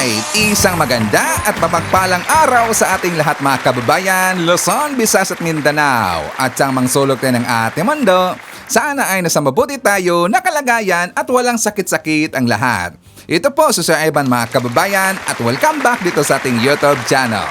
Alright, isang maganda at mapagpalang araw sa ating lahat mga kababayan, Luzon, Visayas at Mindanao. At sa mga sulok tayo ng ating mundo, sana ay nasa mabuti tayo, nakalagayan at walang sakit-sakit ang lahat. Ito po si Sir Ivan mga kababayan at welcome back dito sa ating YouTube channel.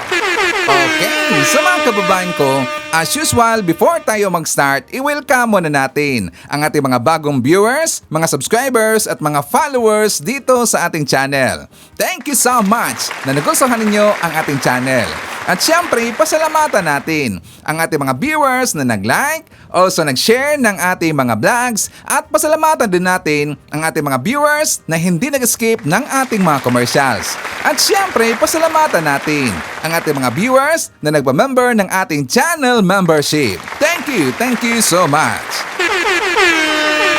Okay, so mga kababayan ko, as usual, before tayo mag-start, i-welcome muna natin ang ating mga bagong viewers, mga subscribers at mga followers dito sa ating channel. Thank you so much na nagustuhan ninyo ang ating channel. At syempre, pasalamatan natin ang ating mga viewers na nag-like, also nag-share ng ating mga vlogs at pasalamatan din natin ang ating mga viewers na hindi nag-skip ng ating mga commercials. At syempre, pasalamatan natin ang ating mga viewers na nagpa-member ng ating channel membership. Thank you so much!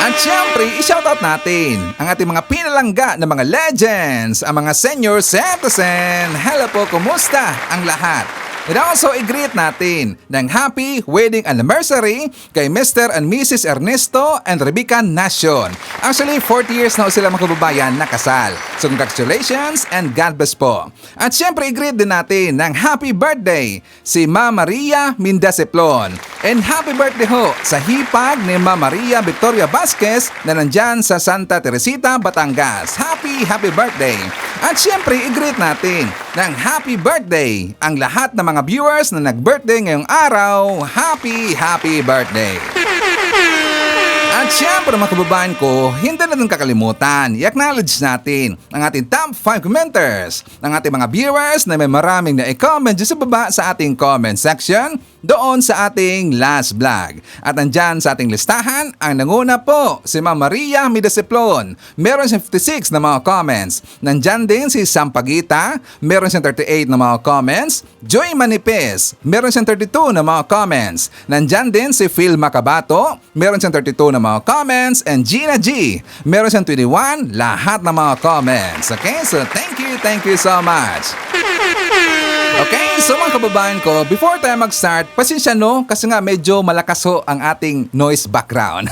At syempre, i-shoutout natin ang ating mga pinalangga na mga legends, ang mga senior citizen. Hello po, kumusta ang lahat? And also, i-greet natin ng happy wedding anniversary kay Mr. and Mrs. Ernesto and Rebecca Nacion. Actually, 40 years na sila mga kababayan nakasal. So congratulations and God bless po. At syempre, i-greet din natin ng happy birthday si Ma Maria Mindasiplon. And happy birthday ho sa hipag ni Ma Maria Victoria Vasquez na nandyan sa Santa Teresita, Batangas. Happy birthday! At syempre, i-greet natin ng happy birthday ang lahat ng mga viewers na nag-birthday ngayong araw. Happy birthday! At syempre mga kababayan ko, hindi natin kakalimutan, i-acknowledge natin ang ating top 5 commenters, ang ating mga viewers na may maraming na i-comment dyan sa baba sa ating comment section doon sa ating last vlog. At nandyan sa ating listahan, ang nanguna po si Ma Maria Mindasiplon. Meron siyang 56 na mga comments. Nandyan din si Sampagita, meron siyang 38 na mga comments. Joy Manipes, meron siyang 32 na mga comments. Nandyan din si Phil Macabato, meron siyang 32 na mga comments. And Gina G, meron siyang 21, lahat na mga comments. Okay, so thank you so much. Okay, so mga kababayan ko, before tayo mag-start, pasensya no, kasi nga medyo malakas ho ang ating noise background.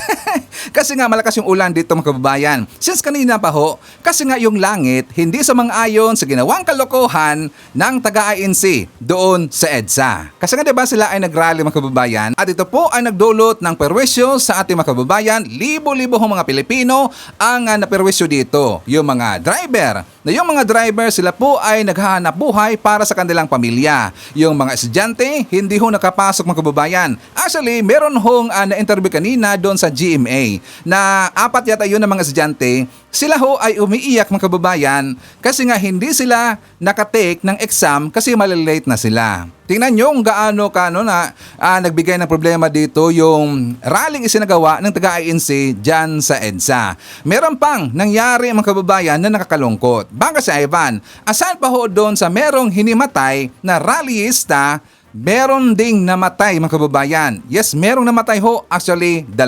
Kasi nga malakas yung ulan dito mga kababayan. Since kanina pa ho, kasi nga yung langit hindi sumang-ayon sa ginawang kalokohan ng taga-INC doon sa EDSA. Kasi nga diba sila ay nag-rally mga kababayan at ito po ay nagdulot ng perwisyo sa ating mga kababayan. Libo-libo hong mga Pilipino ang naperwisyo dito. Yung mga driver, yung mga driver sila po ay naghahanap buhay para sa kanilang pamilya. Yung mga estudyante hindi ho nakapasok mga kababayan. Actually, meron hong na-interview kanina doon sa GMA na 4 yata yun ng mga estudyante, sila ho ay umiiyak mga kababayan kasi nga hindi sila nakatake ng exam kasi malilate na sila. Tingnan nyo kung gaano na nagbigay ng problema dito yung rallying isinagawa ng taga-INC dyan sa EDSA. Meron pang nangyari mga kababayan na nakakalungkot. Baka si Ivan, asan pa ho doon sa merong hinimatay na rallyista, meron ding namatay mga kababayan. Yes, merong namatay ho, actually 2.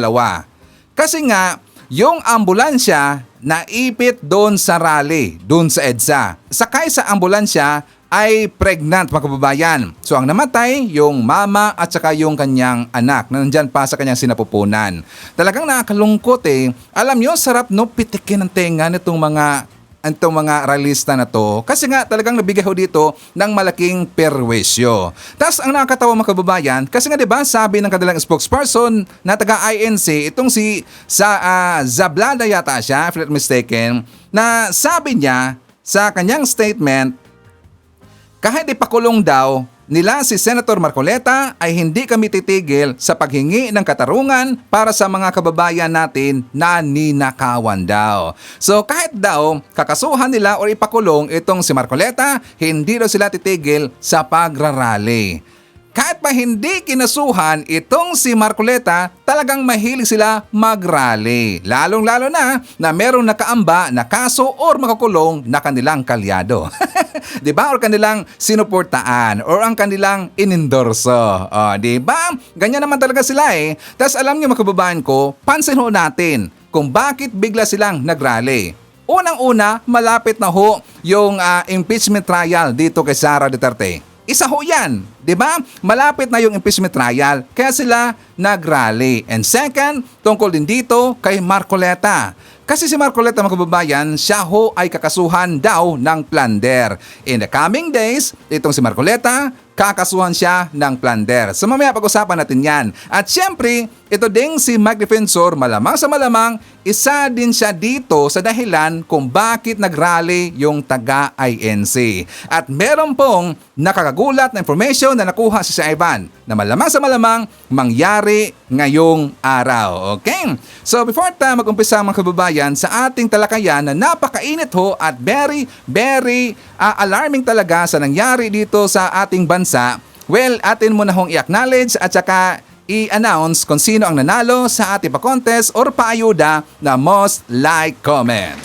Kasi nga, yung ambulansya naipit doon sa rally, doon sa EDSA. Sakay sa ambulansya ay pregnant mga kababayan. So ang namatay, yung mama at saka yung kanyang anak na nandyan pa sa kanyang sinapupunan. Talagang nakakalungkot eh. Alam nyo, sarap no pitikin ng tenga nitong mga rallyista na to kasi nga talagang nabigay ho dito ng malaking perwisyo. Tapos ang nakakatawa mga kababayan kasi nga diba sabi ng kanilang spokesperson na taga-INC itong si Zablada yata siya if not mistaken, na sabi niya sa kanyang statement kahit ipakulong daw nila si Senator Marcoleta ay hindi kami titigil sa paghingi ng katarungan para sa mga kababayan natin na ninakawan daw. So kahit daw kakasuhan nila o ipakulong itong si Marcoleta, hindi daw sila titigil sa pagrarally. Kahit pa hindi kinasuhan itong si Marcoleta, talagang mahilig sila mag-rally. Lalong-lalo na merong nakaamba na kaso or makakulong na kanilang kalyado. Diba? Or kanilang sinuportaan or ang kanilang inendorso. Diba? Ganyan naman talaga sila eh. Tapos alam niyo mga kababayan ko, pansin ho natin kung bakit bigla silang nag-rally. Unang-una, malapit na ho yung impeachment trial dito kay Sara Duterte. Isa ho yan, di ba? Malapit na yung impeachment trial, kaya sila nag-rally. And second, tungkol din dito kay Marcoleta. Kasi si Marcoleta mga kababayan, siya ho ay kakasuhan daw ng plunder. In the coming days, itong si Marcoleta, kakasuhan siya ng plunder. So mamaya pag-usapan natin yan. At syempre, ito ding si Mike Defensor, malamang sa malamang, isa din siya dito sa dahilan kung bakit nagrally yung taga-INC. At meron pong nakakagulat na information na nakuha si Ivan na malamang sa malamang mangyari ngayong araw. Okay? So before tayo mag-umpisa mga kababayan sa ating talakayan na napakainit ho at very alarming talaga sa nangyari dito sa ating bansa, well, atin muna hong i-acknowledge at saka i-announce kung sino ang nanalo sa ating pa-contest or paayuda na most like comment.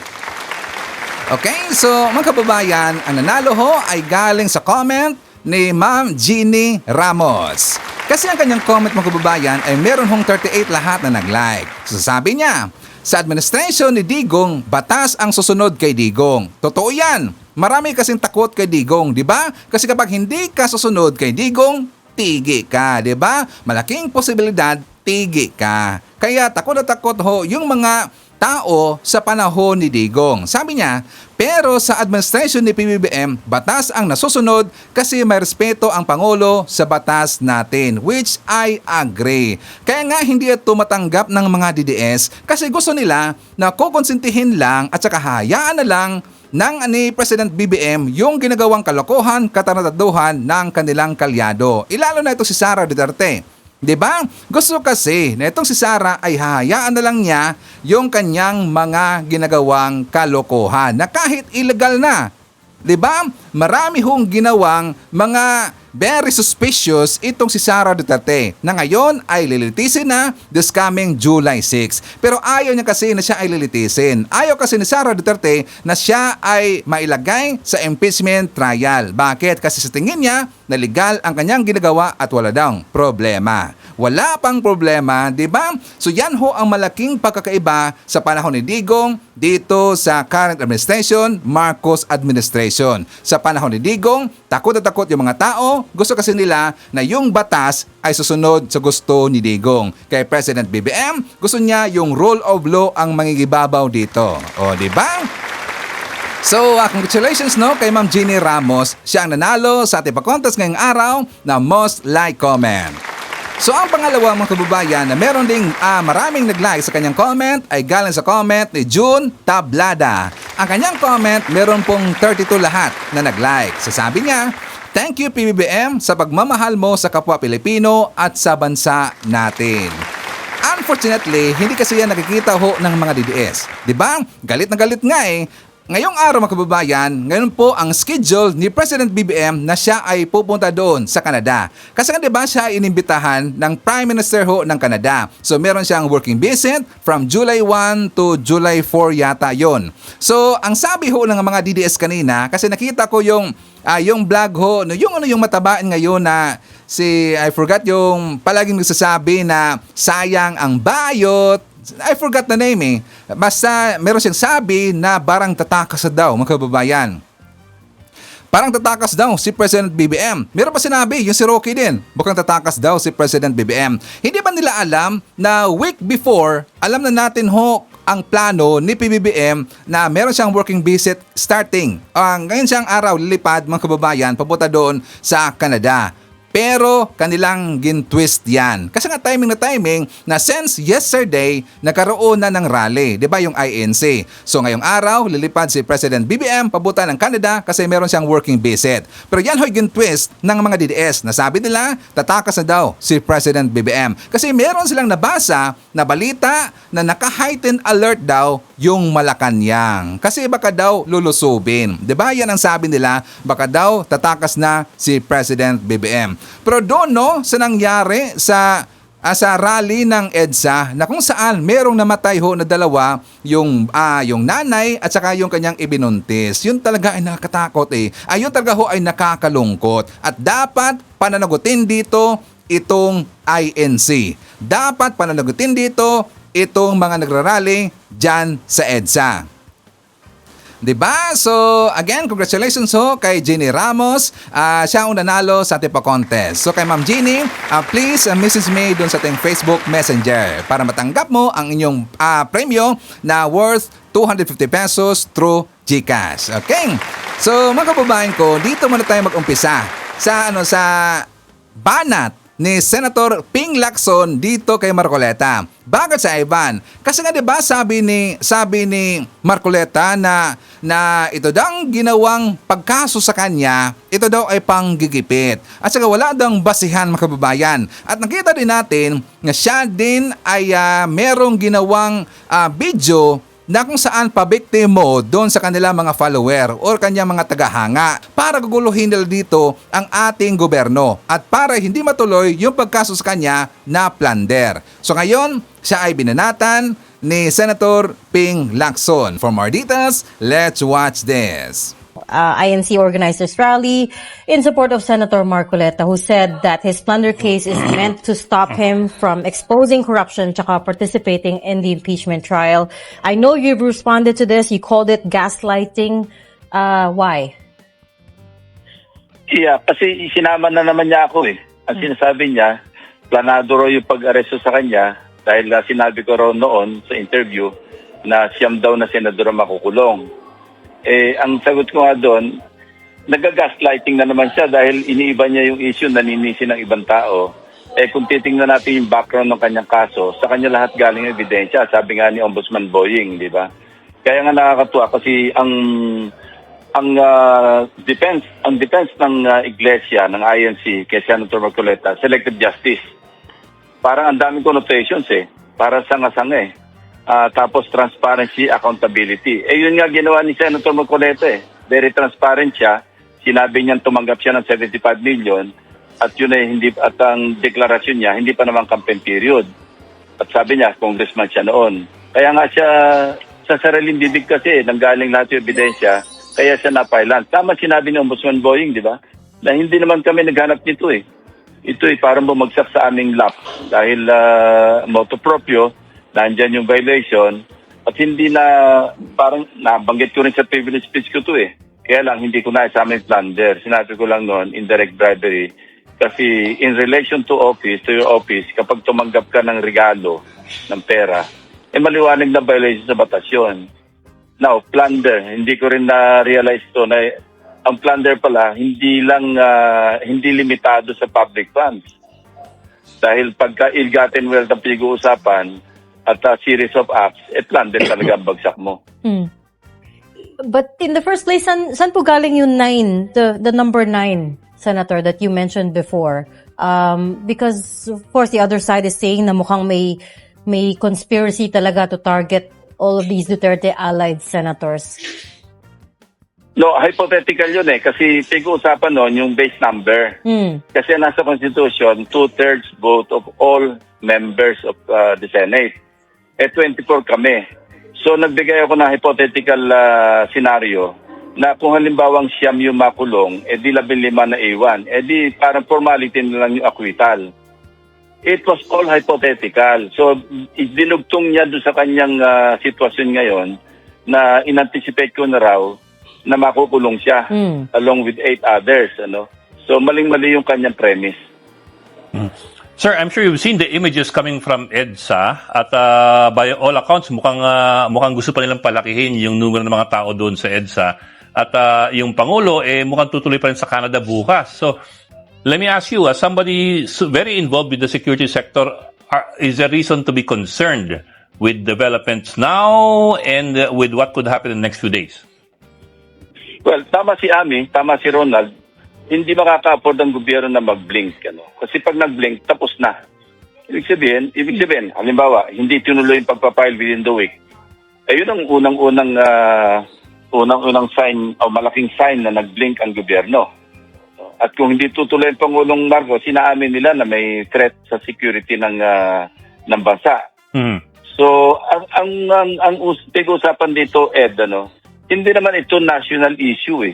Okay, so mga kababayan, ang nanalo ho ay galing sa comment ni Ma'am Jeannie Ramos. Kasi ang kanyang comment mga kababayan ay meron hong 38 lahat na nag-like. So sabi niya, sa administration ni Digong, batas ang susunod kay Digong. Totoo yan. Marami kasing takot kay Digong, di ba? Kasi kapag hindi ka susunod kay Digong, tigi ka, di ba? Malaking posibilidad, tigi ka. Kaya takot na takot ho yung mga tao sa panahon ni Digong. Sabi niya, pero sa administration ni PBBM, batas ang nasusunod kasi may respeto ang Pangulo sa batas natin, which I agree. Kaya nga hindi ito matanggap ng mga DDS kasi gusto nila na kukonsintihin lang at saka hayaan na lang ng ni President BBM yung ginagawang kalokohan, katarataduhan ng kanilang kalyado. Ilalo na ito si Sara Duterte. 'Di ba? Gusto kasi na itong si Sara ay hahayaan na lang niya yung kanyang mga ginagawang kalokohan na kahit illegal na. 'Di ba? Marami hong ginawang mga very suspicious itong si Sara Duterte na ngayon ay lilitisin na this coming July 6. Pero ayaw niya kasi na siya ay lilitisin. Ayaw kasi ni Sara Duterte na siya ay mailagay sa impeachment trial. Bakit? Kasi sa tingin niya na legal ang kanyang ginagawa at wala daw problema. Wala pang problema, di ba? So yan ho ang malaking pagkakaiba sa panahon ni Digong dito sa current administration, Marcos administration. Sa panahon ni Digong, takot na takot yung mga tao. Gusto kasi nila na yung batas ay susunod sa gusto ni Digong. Kay President BBM, gusto niya yung rule of law ang mangigibabaw dito. O, di ba? So, congratulations no kay Ma'am Jeannie Ramos. Siya ang nanalo sa ating pa-contest ngayong araw na most like comment. So, ang pangalawa mga kababayan na meron ding maraming nag-like sa kanyang comment ay galing sa comment ni June Tablada. Ang kanyang comment, meron pong 32 lahat na nag-like. Sasabi niya, thank you PBBM sa pagmamahal mo sa kapwa Pilipino at sa bansa natin. Unfortunately, hindi kasi yan nakikita ho ng mga DDS. 'Di ba? Galit na galit nga eh. Ngayong araw mga kababayan, ngayon po ang schedule ni President BBM na siya ay pupunta doon sa Canada. Kasi nga diba siya inimbitahan ng Prime Minister ho ng Canada. So meron siyang working visit from July 1 to July 4 yata yon. So ang sabi ho ng mga DDS kanina, kasi nakita ko yung vlog ho, yung matabain ngayon na I forgot yung palaging nagsasabi na sayang ang bayot. I forgot the name eh. Basta meron siyang sabi na barang tatakas daw mga kababayan. Parang tatakas daw si President BBM. Meron pa sinabi, yung si Rocky din. Bukang tatakas daw si President BBM. Hindi ba nila alam na week before, alam na natin ho ang plano ni PBBM na meron siyang working visit starting. Ngayon siyang araw lilipad mga kababayan papunta doon sa Canada. Pero kanilang gin-twist yan. Kasi nga timing na since yesterday, nagkaroon na ng rally. Diba yung INC? So ngayong araw, lilipad si President BBM papunta ng Canada kasi meron siyang working visit. Pero yan ho'y gin-twist ng mga DDS. Nasabi nila, tatakas na daw si President BBM. Kasi meron silang nabasa na balita na naka-heightened alert daw yung Malacanang. Kasi baka daw lulusubin. Diba yan ang sabi nila, baka daw tatakas na si President BBM. Pero doon no, sa nangyari sa rally ng EDSA na kung saan merong namatay ho na dalawa, yung nanay at saka yung kanyang ibinuntis. Yun talaga ay nakakatakot eh. Ayun talaga ho ay nakakalungkot. At dapat pananagutin dito itong INC. Dapat pananagutin dito itong mga nagrarally dyan sa EDSA. 'Diba? So, again, congratulations ho kay Jeannie Ramos. Siya ang nanalo sa ating pa-contest. So, kay Ma'am Jeannie, please message me doon sa ating Facebook Messenger para matanggap mo ang inyong premyo na worth 250 pesos through GCash. Okay? So, mga kababayan ko, dito muna tayo mag-umpisa sa banat ni Senator Ping Lacson dito kay Marcoleta. Bakit sa Ivan? Kasi nga 'di ba sabi ni Marcoleta na ito daw ginawang pagkaso sa kanya, ito daw ay panggigipit. At saka wala daw basihan, mga kababayan. At nakita din natin na siya din ay merong ginawang video na kung saan pabiktimo doon sa kanilang mga follower or kanyang mga tagahanga para guguluhin nila dito ang ating gobyerno at para hindi matuloy yung pagkaso sa kanya na plunder. So ngayon, siya ay binanatan ni Senator Ping Lacson. For more details, let's watch this. INC organized this rally in support of Senator Marcoleta, who said that his plunder case is meant to stop him from exposing corruption tsaka participating in the impeachment trial. I know you've responded to this. You called it gaslighting. Why? Yeah, kasi sinama na naman niya ako eh. Ang sinasabi niya, planado raw yung pag-aresto sa kanya dahil sinabi ko raw noon sa interview na siyam daw na senador ang makukulong. Ang sagot ko nga doon, nag-gaslighting na naman siya dahil iniiba niya yung issue, naninisi ng ibang tao. Kung titingnan natin yung background ng kanyang kaso, sa kanya lahat galing ang ebidensya. Sabi nga ni Ombudsman Boying, di ba? Kaya nga nakakatuwa kasi ang defense ng iglesia, ng INC, kay Senator Marcoleta, selective justice. Parang ang daming connotations para sanga-sanga tapos transparency, accountability. Yun nga ginawa ni Senator Marcoleta Very transparent siya. Sinabi niyang tumanggap siya ng 75 million at yun ay hindi, at ang deklarasyon niya, hindi pa naman campaign period. At sabi niya, congressman siya noon. Kaya nga siya, sa sariling bibig kasi, nanggaling lahat yung ebidensya, kaya siya napailan. Tama sinabi ni Ombudsman Boying, di ba? Na hindi naman kami naghanap nito Ito parang bumagsak sa aming lap dahil motu proprio, nandyan yung violation at hindi na, parang nabanggit ko rin sa privilege speech ko Kaya lang hindi ko na sa aming plunder. Sinabi ko lang noon, indirect bribery. Kasi in relation to your office, kapag tumanggap ka ng regalo, ng pera, maliwanag na violation sa batas yun. Now, plunder, hindi ko rin na-realize to na ang plunder pala, hindi limitado sa public funds. Dahil pagka ill-gotten wealth ang pinag-uusapan at a series of acts, plunder talaga ang bagsak mo. But in the first place, saan po galing yung 9, the number 9, Senator, that you mentioned before? Because, of course, the other side is saying na mukhang may conspiracy talaga to target all of these Duterte allied senators. No, hypothetical yun kasi pag-uusapan noon yung base number. Kasi nasa Constitution, 2/3 vote of all members of the Senate. 24 kami. So nagbigay ako ng hypothetical scenario na kung halimbawang siyam yung makulong, di 15 na iwan. Di parang formality na lang yung acquittal. It was all hypothetical. So dinugtong niya doon sa kanyang sitwasyon ngayon na inanticipate ko na raw na makukulong siya along with 8 others. So maling-mali yung kanyang premise. Sir, I'm sure you've seen the images coming from EDSA at by all accounts mukhang gusto pa nilang palakihin yung numero ng mga tao doon sa EDSA at yung Pangulo mukhang tutuloy pa rin sa Canada bukas. So let me ask you, as somebody very involved with the security sector, is there reason to be concerned with developments now and with what could happen in the next few days? Well, tama si Ami, tama si Ronald. Hindi makaka-afford ang gobyerno na mag-blink. Kasi pag nag-blink, tapos na. Ibig sabihin, halimbawa, hindi tinuloy yung pagpapile within the week. Yun ang unang sign o malaking sign na nag-blink ang gobyerno. At kung hindi tutuloy ang Pangulong Marcos, sinaamin nila na may threat sa security ng bansa. So, ang pag-usapan dito, Ed, hindi naman ito national issue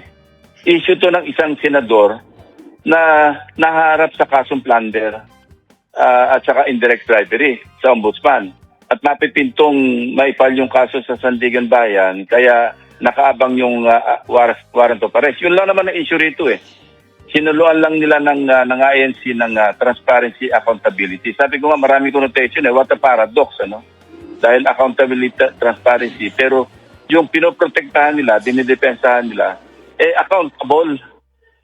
Issue to ng isang senador na naharap sa kasong plunder at saka indirect bribery sa ombudsman. At napipintong maipal yung kaso sa Sandigan Bayan, kaya nakaabang yung warrant of arrest. Yun lang naman ang issue rito eh. Sinuluan lang nila ng INC ng transparency, accountability. Sabi ko nga, marami connotation eh. What a paradox, ano? Dahil accountability, transparency. Pero yung pinoprotektahan nila, dinidepensahan nila, accountable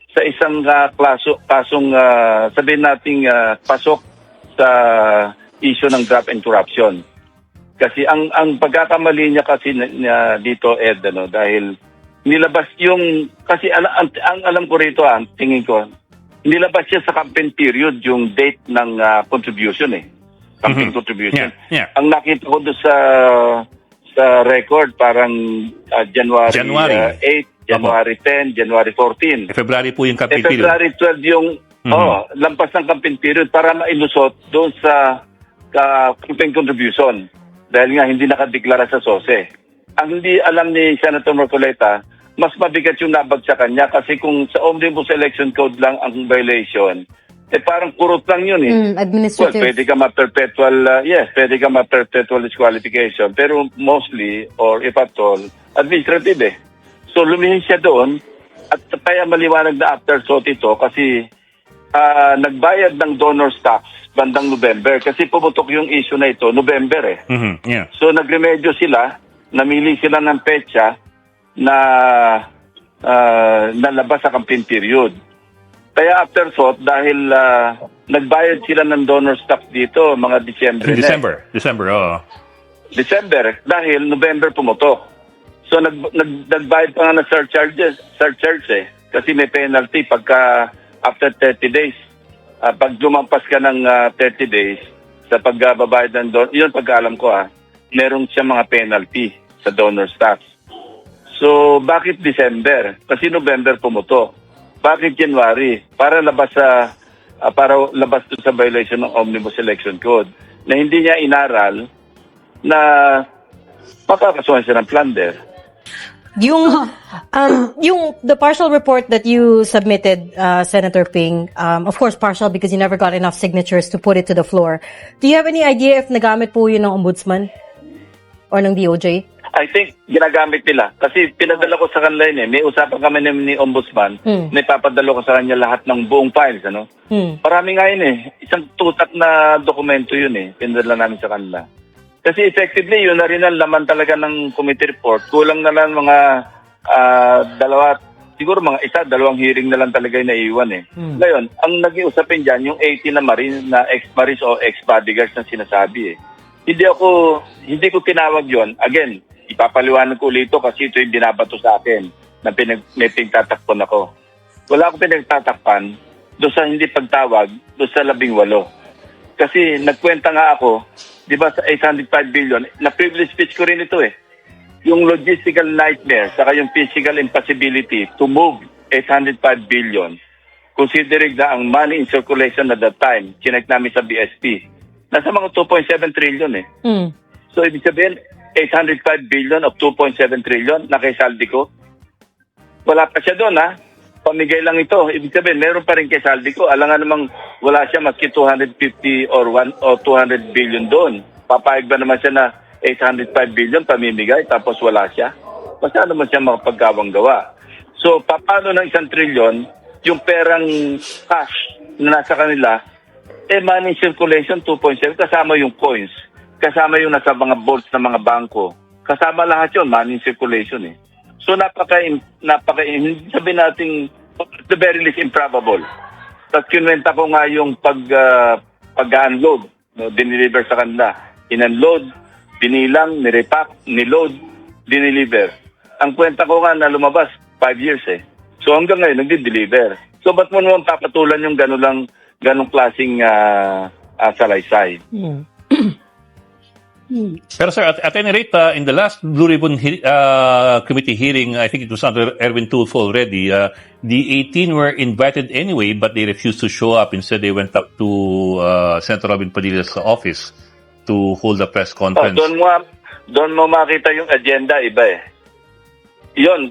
sa isang kasong sabihin nating pasok sa issue ng graft and corruption. Kasi ang pagkakamali niya kasi dito, Ed, ano, dahil nilabas yung, kasi ang alam ko rito, tingin ko, nilabas siya sa campaign period yung date ng contribution eh. Campaign contribution. Yeah. Ang nakita ko doon sa record, parang January 8, January 10, January 14. February po yung campaign period. February 12 yung lampas ng campaign period para mailusot doon sa campaign contribution. Dahil nga hindi nakadeklara sa SOSE. Ang hindi alam ni Senator Marcoleta, mas mabigat yung nabagsakan niya kasi kung sa Omnibus Election Code lang ang violation, parang kurot lang yun eh. Administrative. Well, pwede ka ma-perpetual, pwede ka ma-perpetual disqualification. Pero mostly, or if at all, administrative eh. So lumihis siya doon at kaya maliwanag na afterthought ito kasi nagbayad ng donor's tax bandang November kasi pumutok yung issue na ito, November eh. Yeah. So nagremedyo sila, namili sila ng petsa na nalabas sa campaign period. Kaya afterthought, dahil nagbayad sila ng donor's tax dito, mga December, oo. December, dahil November pumutok. So nagbayad pa nga ng surcharge eh. Kasi may penalty pagka after 30 days. Pag lumampas ka ng 30 days sa pagbabayad ng donor, yun pagkaalam ko meron siya mga penalty sa donor's tax. So bakit December? Kasi November pumutok. Bakit January? Para labas doon sa violation ng Omnibus Election Code na hindi niya inaral na makakasuhan siya ng plunder. The partial report that you submitted, Senator Ping, of course partial because you never got enough signatures to put it to the floor. Do you have any idea if nagamit po yun ng ombudsman or ng DOJ? I think ginagamit nila. Kasi pinadala ko sa kanila yun eh. May usapan kami ni Ombudsman na ipapadala ko sa kanya lahat ng buong files. Ano? Marami nga yun eh. Isang tutak na dokumento yun eh. Pinadala namin sa kanila. Kasi effectively, yun na rin ang laman talaga ng committee report. Kulang na lang mga siguro mga dalawang hearing na lang talaga yung naiiwan eh. Ngayon, ang nag-iusapin dyan, yung 80 na Marine, na ex-Maris o ex-bodyguards na sinasabi eh. Hindi ko tinawag yon. Again, ipapaliwanag ko ulit ito kasi ito yung binabato sa akin na may pinagtatakpan ako. Wala akong pinagtatakpan doon sa hindi pagtawag, doon sa 18. Kasi nagkwenta nga ako, di ba sa 805 billion, na privilege speech ko rin ito eh. Yung logistical nightmare, saka yung physical impossibility to move 805 billion, considering na ang money in circulation at that time, chinek namin sa BSP, nasa mga 2.7 trillion eh. So ibig sabihin, 805 billion of 2.7 trillion na kay Saldi ko. Wala pa siya doon Pamigay lang ito. Ibig sabihin, meron pa rin kay Saldi ko. Alam nga namang wala siya maski 250 or 200 billion doon. Papayag ba naman siya na 805 billion pamimigay tapos wala siya? Basta naman siya makapagkawang gawa. So, paano ng 1 trillion yung perang cash na nasa kanila, money circulation 2.7 kasama yung coins. Kasama yung nasa mga vaults ng mga bangko. Kasama lahat yun, money circulation eh. So sabi natin, at the very least improbable. Tapos kinwenta ko nga yung pag-unload, diniliver sa kanila. In-unload, binilang, nirepack, niload, diniliver. Ang kwenta ko nga na lumabas, 5 years eh. So hanggang ngayon, nagdi-deliver. So ba't mo naman papatulan yung ganong klaseng salaysay? Pero sir, at any rate, in the last Blue Ribbon Committee hearing, I think it was under Erwin Tulfo already, the 18 were invited anyway, but they refused to show up. Instead, they went up to Senator Robin Padilla's office to hold a press conference. Doon mo makita yung agenda, iba eh. Yun,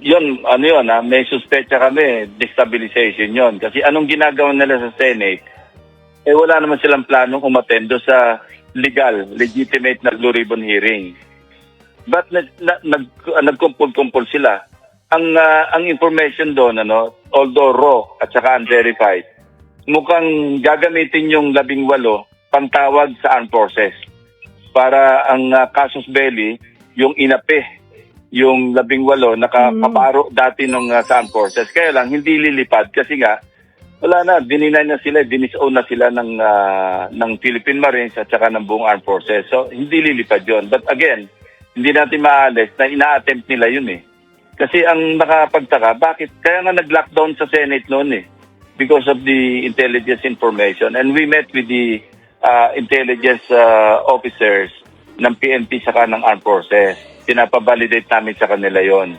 may suspecha kami, destabilization yun. Kasi anong ginagawa nila sa Senate, wala naman silang planong umatendo sa legitimate na Blue Ribbon hearing. Ba't nagkumpul-kumpul sila? Ang information doon, although raw at saka unverified, mukhang gagamitin yung 18 pangtawag sa armed forces. Para ang casus belli, yung inape, yung 18 nakapaparo dati nung sa armed forces. Kaya lang, hindi lilipad kasi nga, wala na, dininay na sila, dinisown na sila ng Philippine Marines at saka ng buong armed forces. So, hindi lilipad yon. But again, hindi natin maalis na ina-attempt nila yun eh. Kasi ang nakapagtaka, bakit? Kaya nga nag-lockdown sa Senate noon eh. Because of the intelligence information. And we met with the intelligence officers ng PNP saka ng armed forces. Pinapabalidate namin sa kanila yon.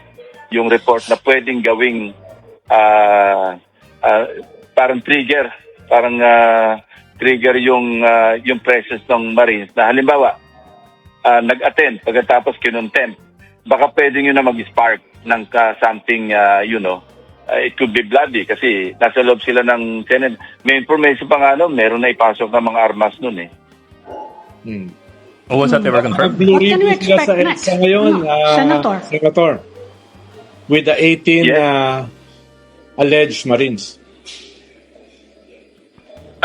Yung report na pwedeng gawing parang trigger. Trigger yung presence ng Marines na halimbawa, nag-attend, pagkatapos kinontempt, baka pwedeng yun na mag-spark ng something, it could be bloody kasi nasa loob sila ng Senate. May information pa nga, meron na ipasok ng mga armas nun eh. Was that ever confirmed? What can we expect next? Sa ngayon, Senator? with the 18 Yes. alleged Marines.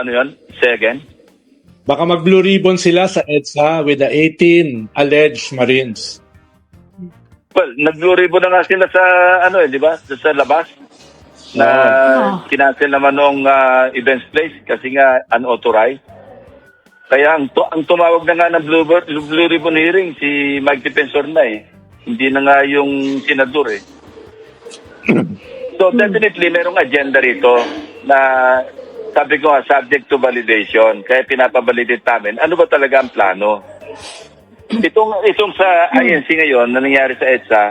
Ano yun? Say again? Baka mag-blue ribbon sila sa EDSA with the 18 alleged Marines. Well, nag-blue ribbon na nga sila sa, di ba? Sa labas. Na kinancel naman nung events place kasi nga unauthorized. Kaya ang tumawag na nga ng blue ribbon hearing si Mike Defensor na eh. Hindi na nga yung senador eh. So definitely merong agenda rito na sabi ko subject to validation. Kaya pinapabalidate namin. Ano ba talaga ang plano? Itong sa INC ngayon na nangyari sa EDSA,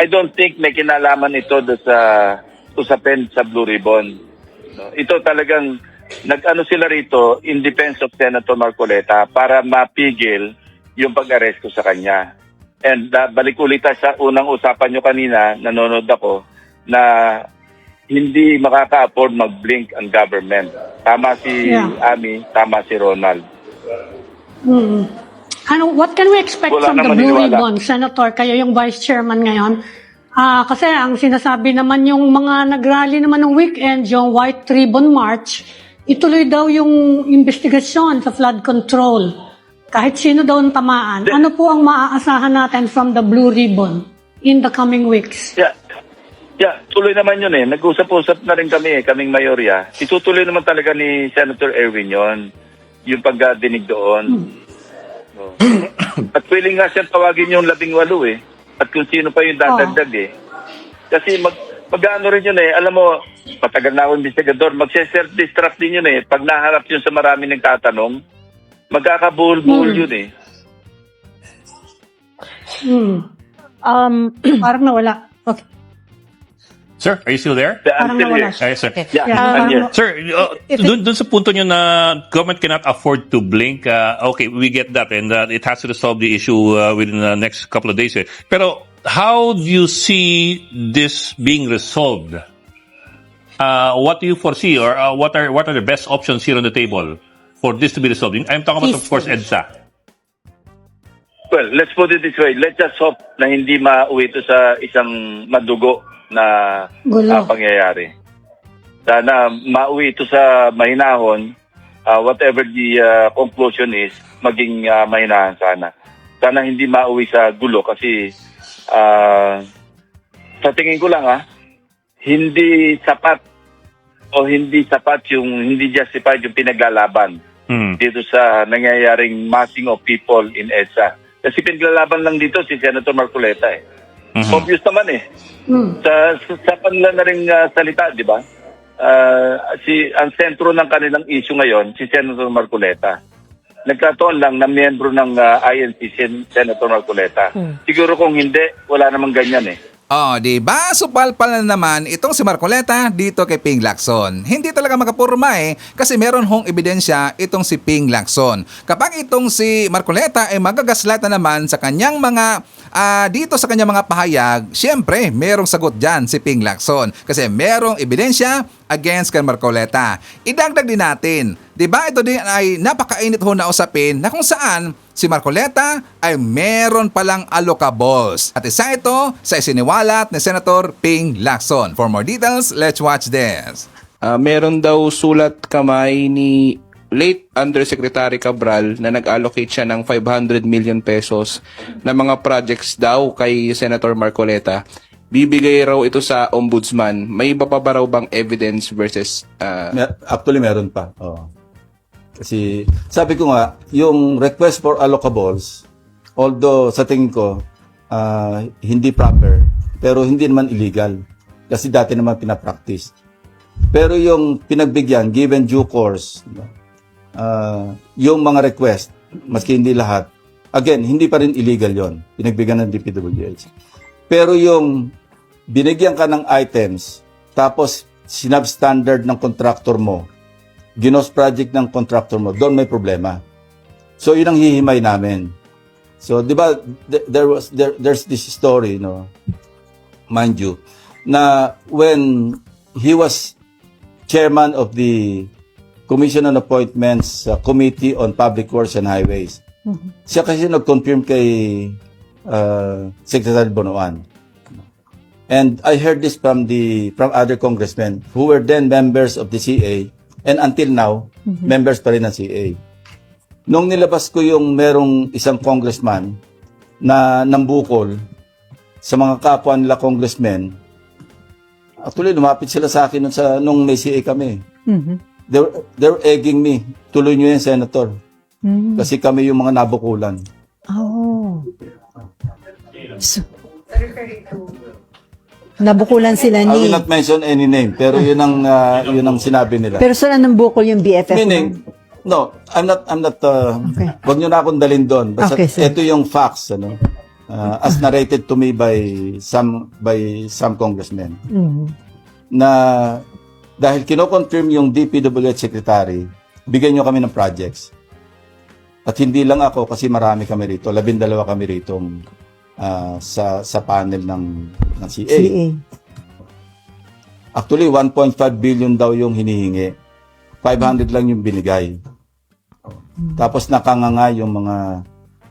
I don't think may kinalaman ito sa usapin sa Blue Ribbon. No? Ito talagang nag-ano sila rito in defense of Senator Marcoleta para mapigil yung pag-aresto sa kanya. And balik ulit sa unang usapan nyo kanina, nanonood ako, na hindi makaka-afford mag-blink ang government. Tama si Ami, tama si Ronald. What can we expect Wala from the naman Blue iniwala. Ribbon, Senator? Kayo yung Vice Chairman ngayon. Kasi ang sinasabi naman yung mga nag-rally naman ng weekend, yung White Ribbon March, ituloy daw yung investigasyon sa flood control. Kahit sino daw ang tamaan. Ano po ang maaasahan natin from the Blue Ribbon in the coming weeks? Yeah, tuloy naman yun eh. Nag-usap-usap na rin kami, kaming mayorya. Itutuloy naman talaga ni Senator Erwin yon, yung pagdinig doon. So, at willing nga siya tawagin yung 18 eh. At kung sino pa yung dadagdag eh. Kasi mag-ano rin yun eh. Alam mo, matagal na ako investigador, mag-self-destruct din yun eh. Pag naharap yun sa marami nagtatanong, magkakabuhol-buhol yun eh. Parang nawala. Okay. Sir, are you still there? The Parang answer nawala here. siya. Yes, sir. Yeah, Yeah. I'm here. Sir, dun sa punto nyo na government cannot afford to blink, okay, we get that and it has to resolve the issue within the next couple of days. Pero how do you see this being resolved? What do you foresee or what are the best options here on the table for this to be resolved? I'm talking about, of course, EDSA. Well, let's put it this way. Let's just hope na hindi mauwi ito sa isang madugo na Gulo. pangyayari. Sana mauwi ito sa mahinahon, whatever the conclusion is, maging mahinahan sana. Sana hindi mauwi sa gulo kasi sa tingin ko lang hindi sapat yung hindi justified yung pinaglalaban dito sa nangyayaring massing of people in EDSA. Kasi pinaglalaban lang dito si Senator Marcoleta eh. Obvious naman eh. Sa kanila na rin salita, di ba? Ang sentro ng kanilang issue ngayon, si Senator Marcoleta. Nagkataon lang na miyembro ng INC si Senator Marcoleta. Siguro kung hindi, wala namang ganyan eh. Oh, di ba? Supalpal na naman itong si Marcoleta dito kay Ping Lacson. Hindi talaga makapurma kasi meron hong ebidensya itong si Ping Lacson. Kapag itong si Marcoleta ay magagaslat na naman sa kanyang mga dito sa kanyang mga pahayag, syempre merong sagot dyan si Ping Lacson kasi merong ebidensya against kay Marcoleta. Idagdag din natin, di ba ito din ay napakainit ho na usapin na kung saan si Marcoleta ay meron palang allocables. At isa ito sa isiniwalat ni Senator Ping Lacson. For more details, let's watch this. Meron daw sulat kamay ni late Undersecretary Cabral na nag-allocate siya ng 500 million pesos na mga projects daw kay Senator Marcoleta. Bibigay raw ito sa ombudsman. May iba pa ba raw bang evidence versus... Actually, meron pa. Oo. Kasi sabi ko nga, yung request for allocables, although sa tingin ko, hindi proper, pero hindi naman illegal. Kasi dati naman pinapractice. Pero yung pinagbigyan, given due course, yung mga request, maski hindi lahat, again, hindi pa rin illegal yon. Pinagbigyan ng DPWH. Pero yung binigyan ka ng items, tapos sinab-standard ng contractor mo, ginos project ng contractor mo, doon may problema. So, yun ang hihimay namin. So, di ba, there's this story, no, mind you, na when he was chairman of the Commission on Appointments Committee on Public Works and Highways, siya kasi nag-confirm kay Secretary Bonoan. And I heard this from other congressmen who were then members of the CA and until now, members pa rin ng CA. Nung nilabas ko yung merong isang congressman na nambukol sa mga kapwa nila congressmen, actually lumapit sila sa akin nung may CA kami. They were egging me, tuloy nyo yan, Senator. Kasi kami yung mga nabukulan. Oh. So, nabukulan sila I ni... will not mention any name, pero yun ang sinabi nila. Pero saan ang bukol yung BFF mo? Meaning, no, I'm not, Okay. wag nyo na akong dalhin doon. Basta Okay, sir. ito yung facts, as narrated to me by some congressmen. Na dahil kino-confirm yung DPWH secretary, bigyan nyo kami ng projects. At hindi lang ako, kasi marami kami rito, 12 kami rito sa panel ng CA. CA. Actually, 1.5 billion daw yung hinihingi. 500 lang yung binigay. Tapos nakanganga yung mga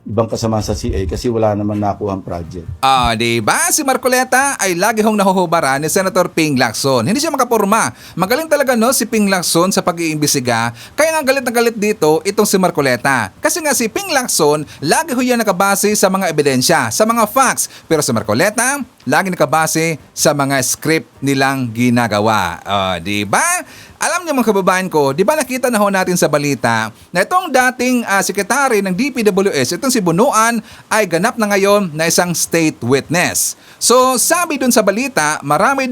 ibang kasama sa CA kasi wala naman nakuhang project. Diba? Si Marcoleta ay lagi hong nahuhubaran ni Senator Ping Lacson. Hindi siya makapurma. Magaling talaga no si Ping Lacson sa pag-iimbestiga. Kaya nga galit na galit dito itong si Marcoleta. Kasi nga si Ping Lacson, lagi ho yan nakabase sa mga ebidensya, sa mga facts. Pero si Marcoleta, lagi nakabase sa mga script nilang ginagawa. Diba? Alam niyo mga kababayan ko, di ba nakita na ho natin sa balita na itong dating sekretary ng DPWS, itong si Bunuan, ay ganap na ngayon na isang state witness. So sabi dun sa balita, marami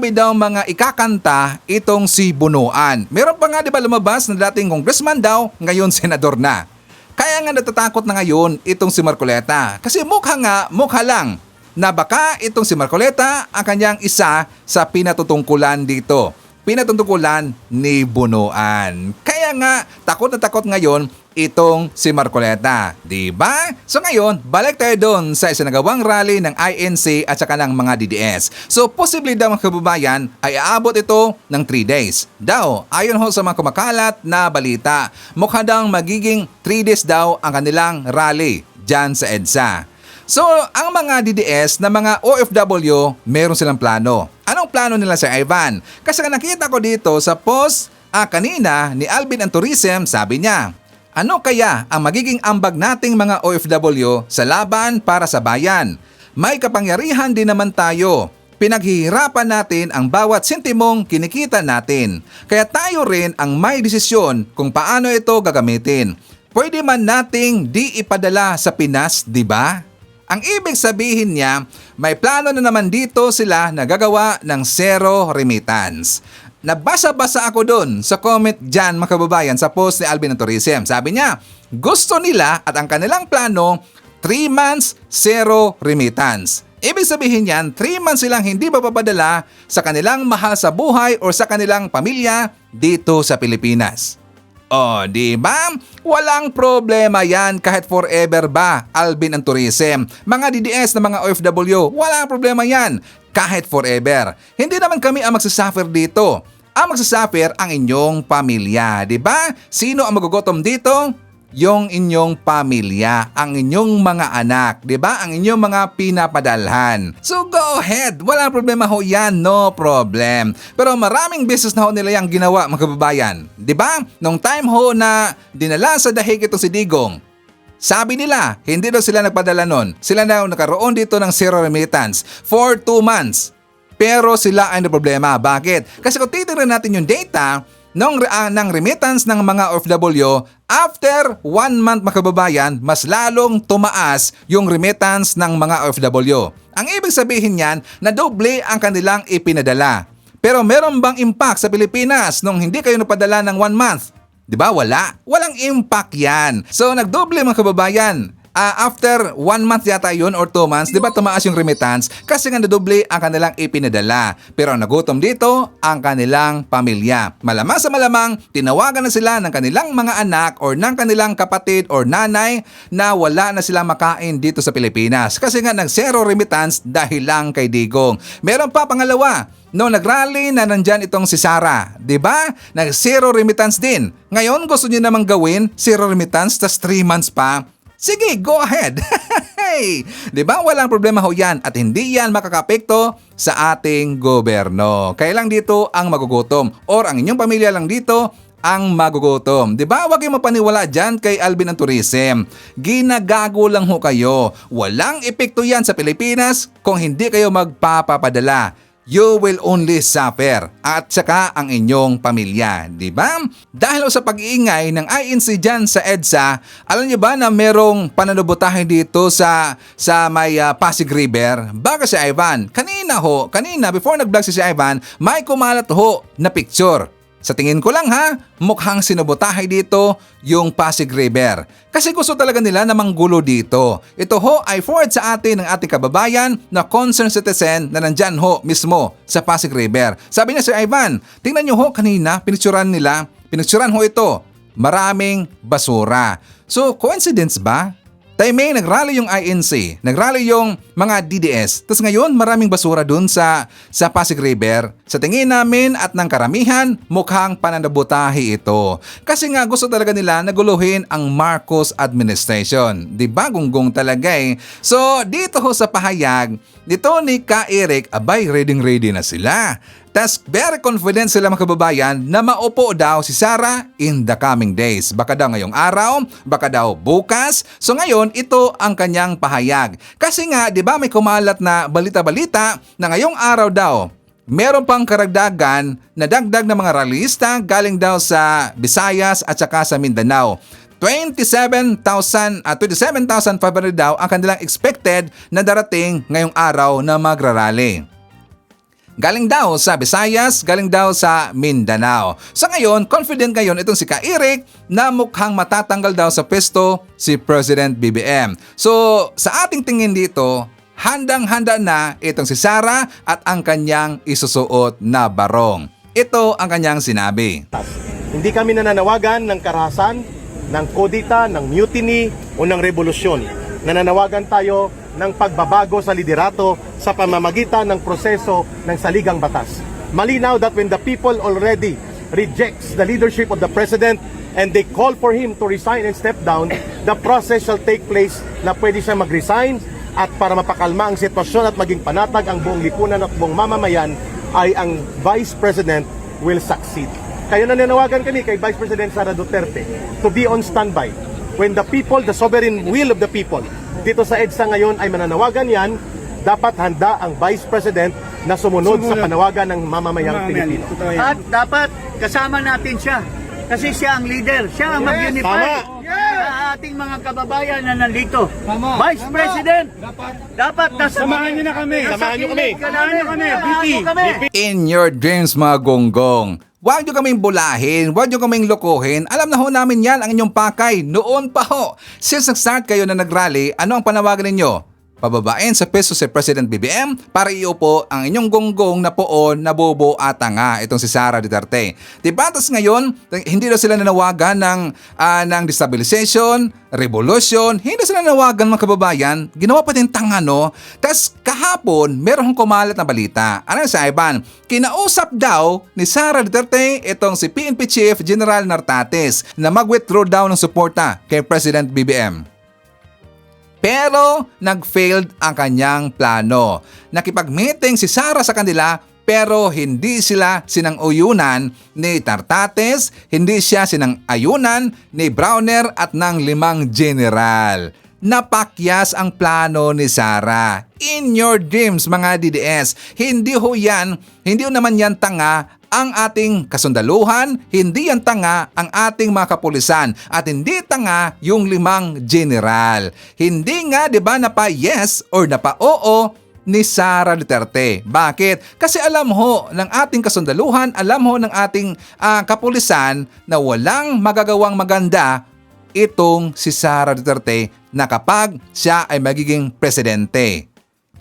daw mga ikakanta itong si Bunuan. Meron pa nga di ba lumabas na dating congressman daw, ngayon senador na. Kaya nga natatakot na ngayon itong si Marcoleta. Kasi mukha lang na baka itong si Marcoleta ang kanyang isa sa pinatutungkulan dito. Pinatutungkulan ni Bunuan. Kaya nga, takot na takot ngayon itong si Marcoleta. Diba? So ngayon, balik tayo doon sa isinagawang rally ng INC at saka ng mga DDS. So posible daw mga kababayan ay aabot ito ng 3 days. Daw, ayon ho sa mga kumakalat na balita, mukha daw magiging 3 days daw ang kanilang rally dyan sa EDSA. So, ang mga DDS na mga OFW, meron silang plano. Anong plano nila sa Ivan? Kasi nakita ko dito sa post kanina ni Alvin Tourism, sabi niya, ano kaya ang magiging ambag nating mga OFW sa laban para sa bayan? May kapangyarihan din naman tayo. Pinaghihirapan natin ang bawat sentimong kinikita natin. Kaya tayo rin ang may desisyon kung paano ito gagamitin. Pwede man nating di ipadala sa Pinas, di ba? Ang ibig sabihin niya, may plano na naman dito sila na gagawa ng zero remittance. Nabasa-basa ako dun sa comment dyan mga kababayan sa post ni Alvin Tourism. Sabi niya, gusto nila at ang kanilang plano, 3 months zero remittance. Ibig sabihin niyan, 3 months silang hindi mapapadala sa kanilang mahal sa buhay o sa kanilang pamilya dito sa Pilipinas. Di ba? Walang problema yan kahit forever ba, Alvin Tourism. Mga DDS na mga OFW, walang problema yan kahit forever. Hindi naman kami ang magsasuffer dito. Ang magsasuffer ang inyong pamilya, di ba? Sino ang magugutom dito? yung inyong pamilya, ang inyong mga anak, 'di ba? Ang inyong mga pinapadalhan. So go ahead, walang problema ho yan, no problem. Pero maraming beses na ho nila yung ginawa, mga kababayan. 'Di ba? Nung time ho na dinala sa dahig ito si Digong, sabi nila, hindi daw sila nagpadala nun. Sila daw nakaroon dito ng zero remittance for 2 months. Pero sila ay na problema. Bakit? Kasi kung titignan natin yung data ng remittance ng mga OFW, after 1 month, mga kababayan, mas lalong tumaas yung remittance ng mga OFW. Ang ibig sabihin niyan, na doble ang kanilang ipinadala. Pero meron bang impact sa Pilipinas nung hindi kayo napadala ng 1 month? Di ba? Wala. Walang impact yan. So nagdoble, mga kababayan. After 1 month yata yun or 2 months, di ba tumaas yung remittance kasi nga nadoble ang kanilang ipinadala. Pero ang nagutom dito, ang kanilang pamilya. Malamang sa malamang, tinawagan na sila ng kanilang mga anak or ng kanilang kapatid or nanay na wala na silang makain dito sa Pilipinas. Kasi nga nag-zero remittance dahil lang kay Digong. Meron pa pangalawa, no, nagrally na nandyan itong si Sara, di ba? Nag-zero remittance din. Ngayon gusto niyo namang gawin zero remittance tas 3 months pa. Sige, go ahead. Hey, 'di ba? Walang problema ho 'yan at hindi 'yan makakapekto sa ating gobyerno. Kaya lang dito ang magugutom or ang inyong pamilya lang dito ang magugutom. 'Di ba? Huwag kayong mapaniwala diyan kay Alvin ang Tourism. Ginagago lang ho kayo. Walang epekto 'yan sa Pilipinas kung hindi kayo magpapapadala. You will only suffer at saka ang inyong pamilya, di ba? Dahil sa pag-iingay ng INC dyan sa EDSA, alam niyo ba na merong pananubutahe dito sa may Pasig River? Baka si Ivan, kanina before nag-vlog si Ivan, may kumalat ho na picture. Sa tingin ko lang ha, mukhang sinubotahe dito yung Pasig River. Kasi gusto talaga nila na manggulo dito. Ito ho ay forward sa atin ng ating kababayan na concerned citizen na nandyan ho mismo sa Pasig River. Sabi niya, Sir Ivan, tingnan nyo ho kanina, pinicturan ho ito. Maraming basura. So, coincidence ba? Timing, nagrally yung INC, nagrally yung mga DDS. Tapos ngayon, maraming basura dun sa Pasig River. Sa tingin namin at ng karamihan, mukhang pananabutahe ito. Kasi nga gusto talaga nila naguluhin ang Marcos administration. Di ba? Gunggong talaga eh. So, dito ho sa pahayag, dito ni Ka Eric, abay, ready na sila. Tas very confident sila, mga kababayan, na maupo daw si Sara in the coming days. Baka daw ngayong araw, baka daw bukas. So ngayon, ito ang kanyang pahayag. Kasi nga, di ba may kumalat na balita-balita na ngayong araw daw, meron pang karagdagan na dagdag na mga rallyista galing daw sa Visayas at saka sa Mindanao. 27,500 daw ang kanilang expected na darating ngayong araw na magrarally. Galing daw sa Visayas, galing daw sa Mindanao. Sa ngayon, confident ngayon itong si Ka Eric na mukhang matatanggal daw sa pwesto si President BBM. So, sa ating tingin dito, handang-handa na itong si Sara at ang kanyang isusuot na barong. Ito ang kanyang sinabi. Hindi kami nananawagan ng karahasan, ng kodita, ng mutiny o ng revolusyon. Nananawagan tayo ng pagbabago sa liderato sa pamamagitan ng proseso ng saligang batas. Malinaw that when the people already rejects the leadership of the President and they call for him to resign and step down, the process shall take place na pwede siya mag-resign at para mapakalma ang sitwasyon at maging panatag ang buong lipunan at buong mamamayan ay ang Vice President will succeed. Kaya nananawagan kami kay Vice President Sara Duterte to be on standby. When the people, the sovereign will of the people, dito sa EDSA ngayon ay mananawagan yan, dapat handa ang Vice President na sumunod sa panawagan ng mamamayang Pilipino. At dapat kasama natin siya. Kasi siya ang leader, siya ang mag-unify sa ating mga kababayan na nandito. Vice President, dapat samahan niyo na kami. Samahan niyo kami. In your dreams, mga gonggong. Huwag nyo kaming bulahin, huwag nyo kaming lokohin. Alam na ho namin yan ang inyong pakay. Noon pa ho. Since nag-start kayo na nag-rally, ano ang panawagan ninyo? pababain sa peso si President BBM para iupo ang inyong gonggong na poon na bobo at tanga, itong si Sara Duterte. Diba? Tapos ngayon, hindi daw sila nanawagan ng destabilization, revolution, hindi sila nanawagan mga kababayan, ginawa pa din tanga, no? Tapos kahapon, meron kumalat na balita. Ano sa Ivan? Kinausap daw ni Sara Duterte itong si PNP Chief General Nartates na mag-withdraw daw ng suporta kay President BBM. Pero nag-failed ang kanyang plano. Nakipag-meeting si Sara sa kanila pero hindi sila sinang-uyunan ni Nartates, hindi siya sinang-ayunan ni Browner at ng 5 general. Napakyas ang plano ni Sara. In your dreams mga DDS, hindi ho naman yan tanga ang ating kasundaluhan, hindi yan tanga ang ating mga kapulisan, at hindi tanga yung 5 general. Hindi nga 'di ba na pa yes or na pa oo ni Sara Duterte. Bakit? Kasi alam ho ng ating kasundaluhan, alam ho ng ating kapulisan na walang magagawang maganda itong si Sara Duterte na kapag siya ay magiging presidente.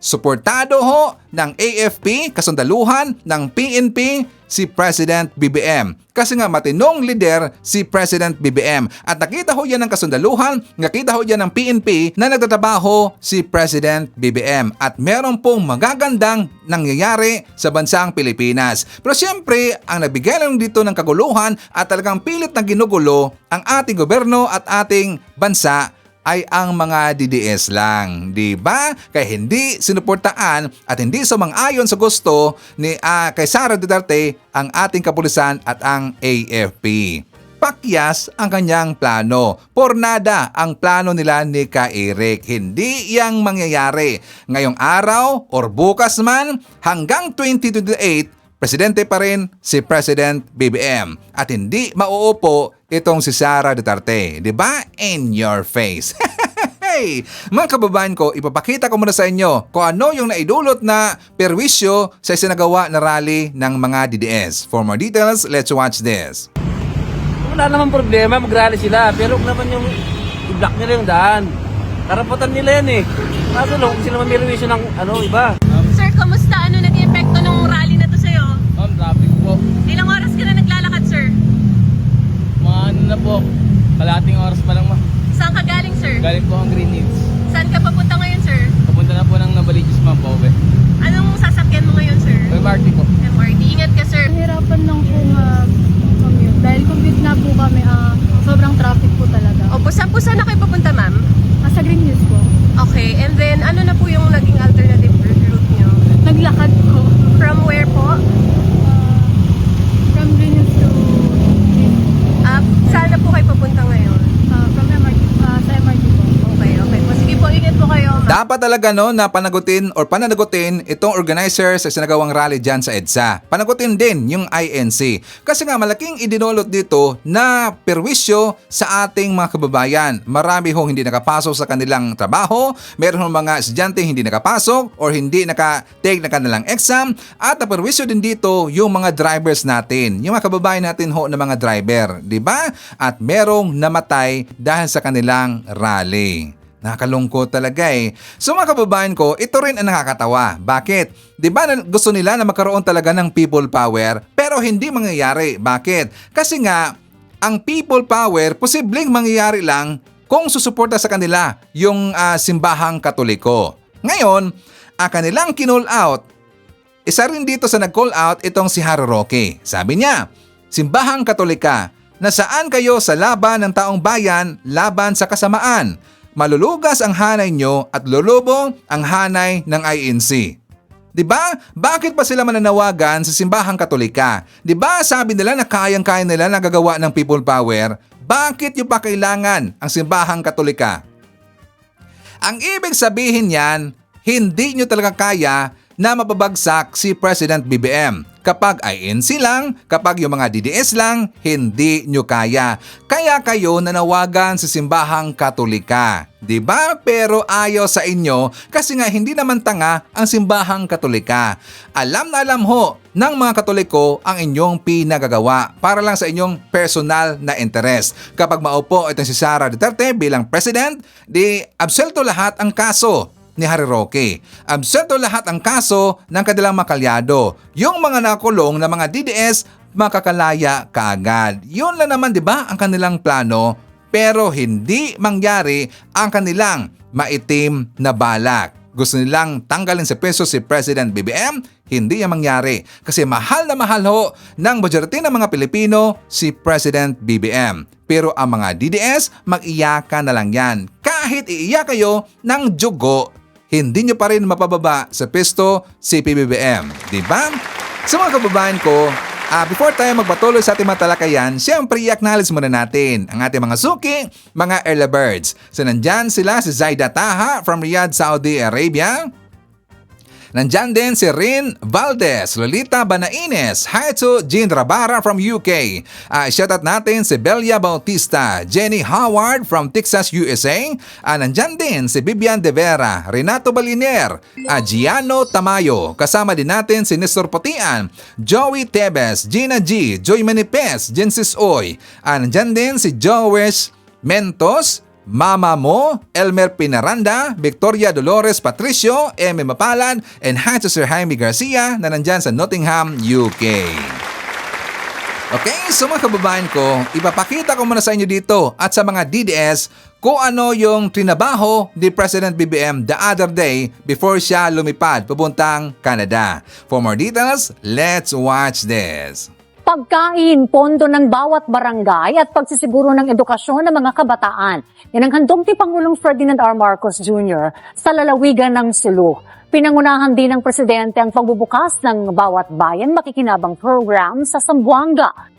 Suportado ho ng AFP, kasundaluhan ng PNP, si President BBM. Kasi nga matinong leader si President BBM. At nakita ho yan ng kasundaluhan, nakita ho yan ng PNP na nagtatrabaho si President BBM. At meron pong magagandang nangyayari sa bansang Pilipinas. Pero siyempre, ang nabigay lang dito ng kaguluhan at talagang pilit na ginugulo ang ating gobyerno at ating bansa ay ang mga DDS lang, di ba? Kaya hindi sinuportaan at hindi sumang-ayon sa gusto ni kay Sara Duterte ang ating kapulisan at ang AFP. Pakyas ang kanyang plano. Pornada ang plano nila ni Ka Eric. Hindi yang mangyayari ngayong araw or bukas man hanggang 2028. Presidente pa rin si President BBM at hindi mauupo itong si Sara Duterte. Diba? In your face. Hey! Mga kababayan ko, ipapakita ko muna sa inyo kung ano yung naidulot na perwisyo sa isinagawa na rally ng mga DDS. For more details, let's watch this. Wala naman problema, mag-rally sila. Pero huwag naman yung i-block nila yung daan. Karapatan nila yan eh. Kaso lang, kung sila mamirwisyo ng iba. Sir, kamusta? Ano naging epekto ng rally na to sa'yo? Traffic po. Ilang oras ka na naglalakad, sir? Mga na po, kalating oras pa lang Saan ka galing, sir? Galing po ang Green Hills. Saan ka papunta ngayon, sir? Papunta na po ng Nabaliches Mampove. Anong sasakyan mo ngayon, sir? MRT po. MRT. Ingat ka, sir. Nahirapan lang po commute. Dahil commute na po kami, sobrang traffic po talaga. Opo, saan na kayo papunta, ma'am? Sa Green Hills po. Okay, and then ano na po yung naging alternative route nyo? Naglakad po. From where po? From Green Hills to Saan na po kayo papunta ngayon? from MRT, sa MRT po. Okay. Po, sige po, ingat po kayo, ma'am. Dapat talaga na pananagutin itong organizer sa sinagawang rally dyan sa EDSA. Panagutin din yung INC. Kasi nga malaking idinulot dito na perwisyo sa ating mga kababayan. Marami hong hindi nakapasok sa kanilang trabaho, meron hong mga estudyante hindi nakapasok or hindi naka-take na kanilang exam, at perwisyo din dito yung mga drivers natin, yung mga kababayan natin ho na mga driver, di ba? At merong namatay dahil sa kanilang rally. Nakakalungkot talaga eh. So mga kababayan ko, ito rin ang nakakatawa. Bakit? Di ba gusto nila na magkaroon talaga ng people power pero hindi mangyayari. Bakit? Kasi nga, ang people power posibleng mangyayari lang kung susuporta sa kanila yung simbahang Katoliko. Ngayon, ang kanilang kinall out, isa rin dito sa nag-call out itong si Harry Roque. Sabi niya, simbahang Katolika, nasaan kayo sa laban ng taong bayan, laban sa kasamaan? Malulugas ang hanay nyo at lulubong ang hanay ng INC. Diba? Bakit pa sila mananawagan sa simbahang Katolika? Diba sabi nila na kayang-kaya nila nagagawa ng people power? Bakit nyo pa kailangan ang simbahang Katolika? Ang ibig sabihin yan, hindi nyo talaga kaya na mapabagsak si President BBM. Kapag INC lang, kapag yung mga DDS lang, hindi nyo kaya. Kaya kayo nanawagan sa simbahang Katolika. Diba? Pero ayaw sa inyo kasi nga hindi naman tanga ang simbahang Katolika. Alam na alam ho ng mga Katoliko ang inyong pinagagawa para lang sa inyong personal na interest. Kapag maupo itong si Sara Duterte bilang president, di absuelto lahat ang kaso. ni Harry Roque. Absento lahat ang kaso ng kanilang makalyado. Yung mga nakulong na mga DDS makakalaya kaagad. Yun lang naman 'di ba ang kanilang plano, pero hindi mangyari ang kanilang maitim na balak. Gusto nilang tanggalin sa peso si President BBM, hindi yan mangyari. Kasi mahal na mahal ho ng majority ng mga Pilipino si President BBM. Pero ang mga DDS, mag-iyakan na lang yan. Kahit iiyak kayo ng dugo, hindi nyo pa rin mapababa sa pesto si PBBM. Diba? Sa mga kababayan ko, before tayo magpatuloy sa ating mga talakayan, siyempre i-acknowledge muna natin ang ating mga suki, mga early birds. So nandyan sila si Zaida Taha from Riyadh, Saudi Arabia. Nandyan din si Rin Valdez, Lolita Banaines, Haito Jean Rabara from UK. Shoutout natin si Belia Bautista, Jenny Howard from Texas, USA. Nandyan din si Bibian De Vera, Renato Baliner, Giano Tamayo. Kasama din natin si Nestor Potian, Joey Tebes, Gina G, Joy Manipes, Jensis Oy. Nandyan din si Joes Mentos, Mama Mo, Elmer Pinaranda, Victoria Dolores Patricio, Eme Mapalad, and hi to Sir Jaime Garcia na nandyan sa Nottingham, UK. Okay, so mga kababayan ko, ipapakita ko muna sa inyo dito at sa mga DDS kung ano yung trinabaho ni President BBM the other day before siya lumipad papuntang Canada. For more details, let's watch this. Pagkain, pondo ng bawat barangay at pagsisiguro ng edukasyon ng mga kabataan. Yan ang handog ni Pangulong Ferdinand R. Marcos Jr. sa lalawigan ng Sulu. Pinangunahan din ng Presidente ang pagbubukas ng Bawat Bayan Makikinabang program sa Zamboanga.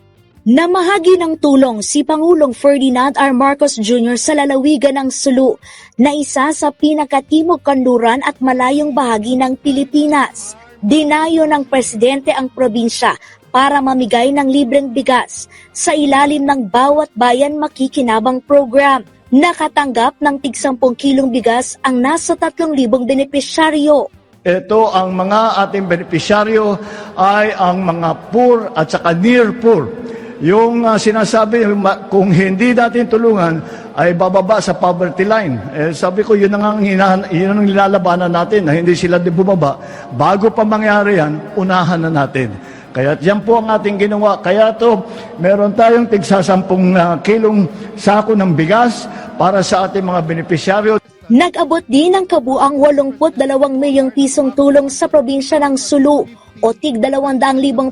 Namahagi ng tulong si Pangulong Ferdinand R. Marcos Jr. sa lalawigan ng Sulu na isa sa pinakatimog kanluran at malayong bahagi ng Pilipinas. Dinayo ng Presidente ang probinsya para mamigay ng libreng bigas sa ilalim ng Bawat Bayan Makikinabang program. Nakatanggap ng tig 10 kilong bigas ang nasa 3,000 benepisyaryo. Ito ang mga ating benepisyaryo ay ang mga poor at saka near poor. Yung sinasabi kung hindi natin tulungan ay bababa sa poverty line. Sabi ko yun ang nilalabanan natin na hindi sila bumaba. Bago pa mangyari yan, unahan na natin. Kaya yan po ang ating ginawa. Kaya to meron tayong tig 10 kilong sako ng bigas para sa ating mga benepisyaryo. Nag-abot din ng kabuang 82 milyong pisong tulong sa probinsya ng Sulu o tig 200,000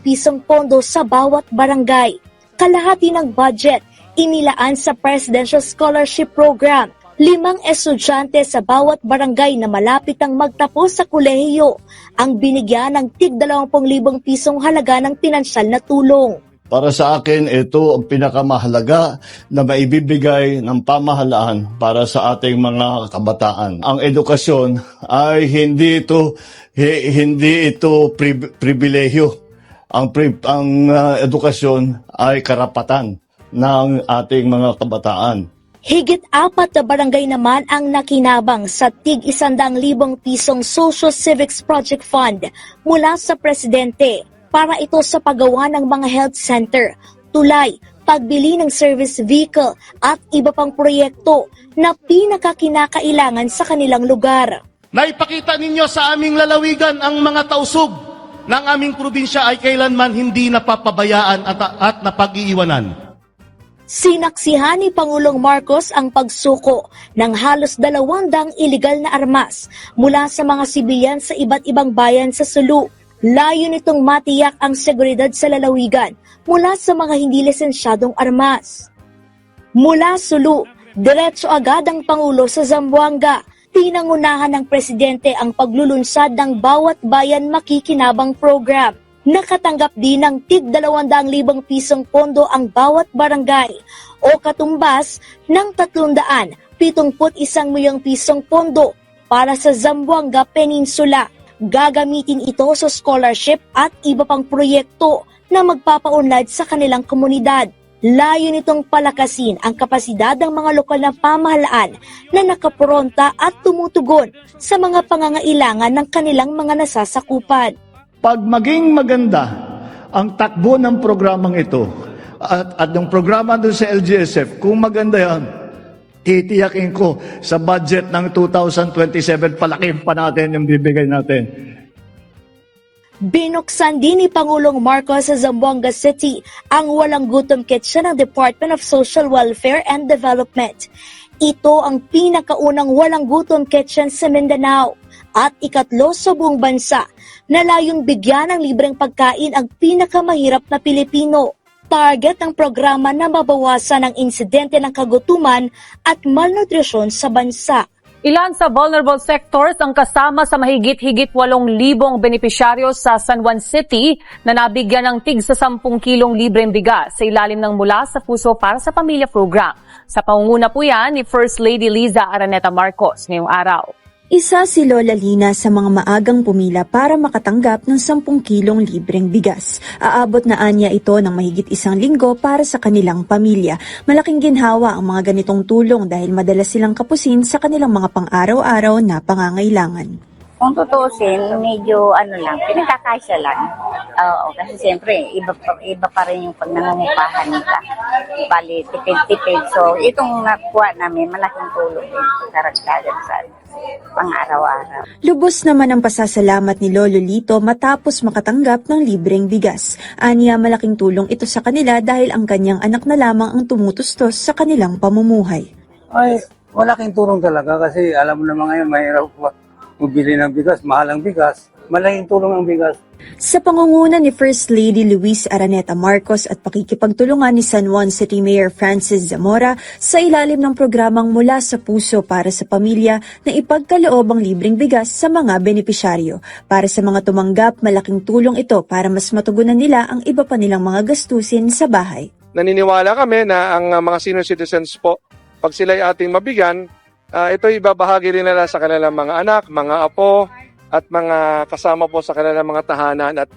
pisong pondo sa bawat barangay. Kalahati ng budget inilaan sa Presidential Scholarship Program. 5 estudyante sa bawat barangay na malapit ang magtapos sa kolehiyo ang binigyan ng tig 20,000 pisong halaga ng pinansyal na tulong. Para sa akin, ito ang pinakamahalaga na maibibigay ng pamahalaan para sa ating mga kabataan. Ang edukasyon ay hindi ito pribilehyo. Ang edukasyon ay karapatan ng ating mga kabataan. Higit 4 na barangay naman ang nakinabang sa tig 100,000 pisong Social Civics Project Fund mula sa Presidente para ito sa paggawa ng mga health center, tulay, pagbili ng service vehicle at iba pang proyekto na pinakakinakailangan sa kanilang lugar. Naipakita ninyo sa aming lalawigan ang mga tausog ng aming probinsya ay kailanman hindi napapabayaan at napag-iiwanan. Sinaksihan ni Pangulong Marcos ang pagsuko ng halos 200 iligal na armas mula sa mga sibilyan sa iba't ibang bayan sa Sulu. Layo nitong matiyak ang seguridad sa lalawigan mula sa mga hindi lisensyadong armas. Mula Sulu, diretso agad ang Pangulo sa Zamboanga. Pinangunahan ng Presidente ang paglulunsad ng Bawat Bayan Makikinabang program. Nakatanggap din ng tig 200,000 pisong pondo ang bawat barangay o katumbas ng 371 milyong pisong pondo para sa Zamboanga Peninsula. Gagamitin ito sa scholarship at iba pang proyekto na magpapaunlad sa kanilang komunidad. Layo nitong palakasin ang kapasidad ng mga lokal na pamahalaan na nakapronta at tumutugon sa mga pangangailangan ng kanilang mga nasasakupan. Pag maging maganda ang takbo ng programang ito at ng programa doon sa LGSF, kung maganda yan, Titiyakin ko sa budget ng 2027, palakihin pa natin yung bibigay natin. Binuksan din ni Pangulong Marcos sa Zamboanga City ang walang gutom kitchen ng Department of Social Welfare and Development. Ito ang pinakaunang walang gutom kitchen sa Mindanao at ikatlo sa buong bansa na layong bigyan ng libreng pagkain ang pinakamahirap na Pilipino. Target ng programa na mabawasan ang insidente ng kagutuman at malnutrisyon sa bansa. Ilan sa vulnerable sectors ang kasama sa mahigit-higit 8,000 benepisyaryo sa San Juan City na nabigyan ng tig sa 10 kilong libreng bigas sa ilalim ng Mula sa Puso para sa Pamilya program. Sa pangunguna po yan ni First Lady Liza Araneta Marcos ngayong araw. Isa si Lola Lina sa mga maagang pumila para makatanggap ng 10 kilong libreng bigas. Aabot na anya ito ng mahigit 1 linggo para sa kanilang pamilya. Malaking ginhawa ang mga ganitong tulong dahil madalas silang kapusin sa kanilang mga pang-araw-araw na pangangailangan. Kung tutuusin, medyo pinagkakasya lang. Oo, kasi siyempre, iba pa rin yung pag nangungupahan nila. Bali, tipid-tipid. So, itong nakuha namin, malaking tulong din karagdagan sa pang-araw-araw. Lubos naman ang pasasalamat ni Lolo Lito matapos makatanggap ng libreng bigas. Aniya, malaking tulong ito sa kanila dahil ang kanyang anak na lamang ang tumutustos sa kanilang pamumuhay. Ay, malaking tulong talaga kasi alam mo naman ngayon, mahirap bumili ng bigas, mahal ang bigas. Malaking tulong ang bigas. Sa pangunguna ni First Lady Luis Araneta Marcos at pakikipagtulungan ni San Juan City Mayor Francis Zamora sa ilalim ng programang Mula sa Puso para sa Pamilya na ipagkaloob ang libreng bigas sa mga benepisyaryo. Para sa mga tumanggap, malaking tulong ito para mas matugunan nila ang iba pa nilang mga gastusin sa bahay. Naniniwala kami na ang mga senior citizens po, pag sila'y ating mabigyan, ito ibabahagi rin nila sa kanilang mga anak, mga apo, at mga kasama po sa kanilang mga tahanan. At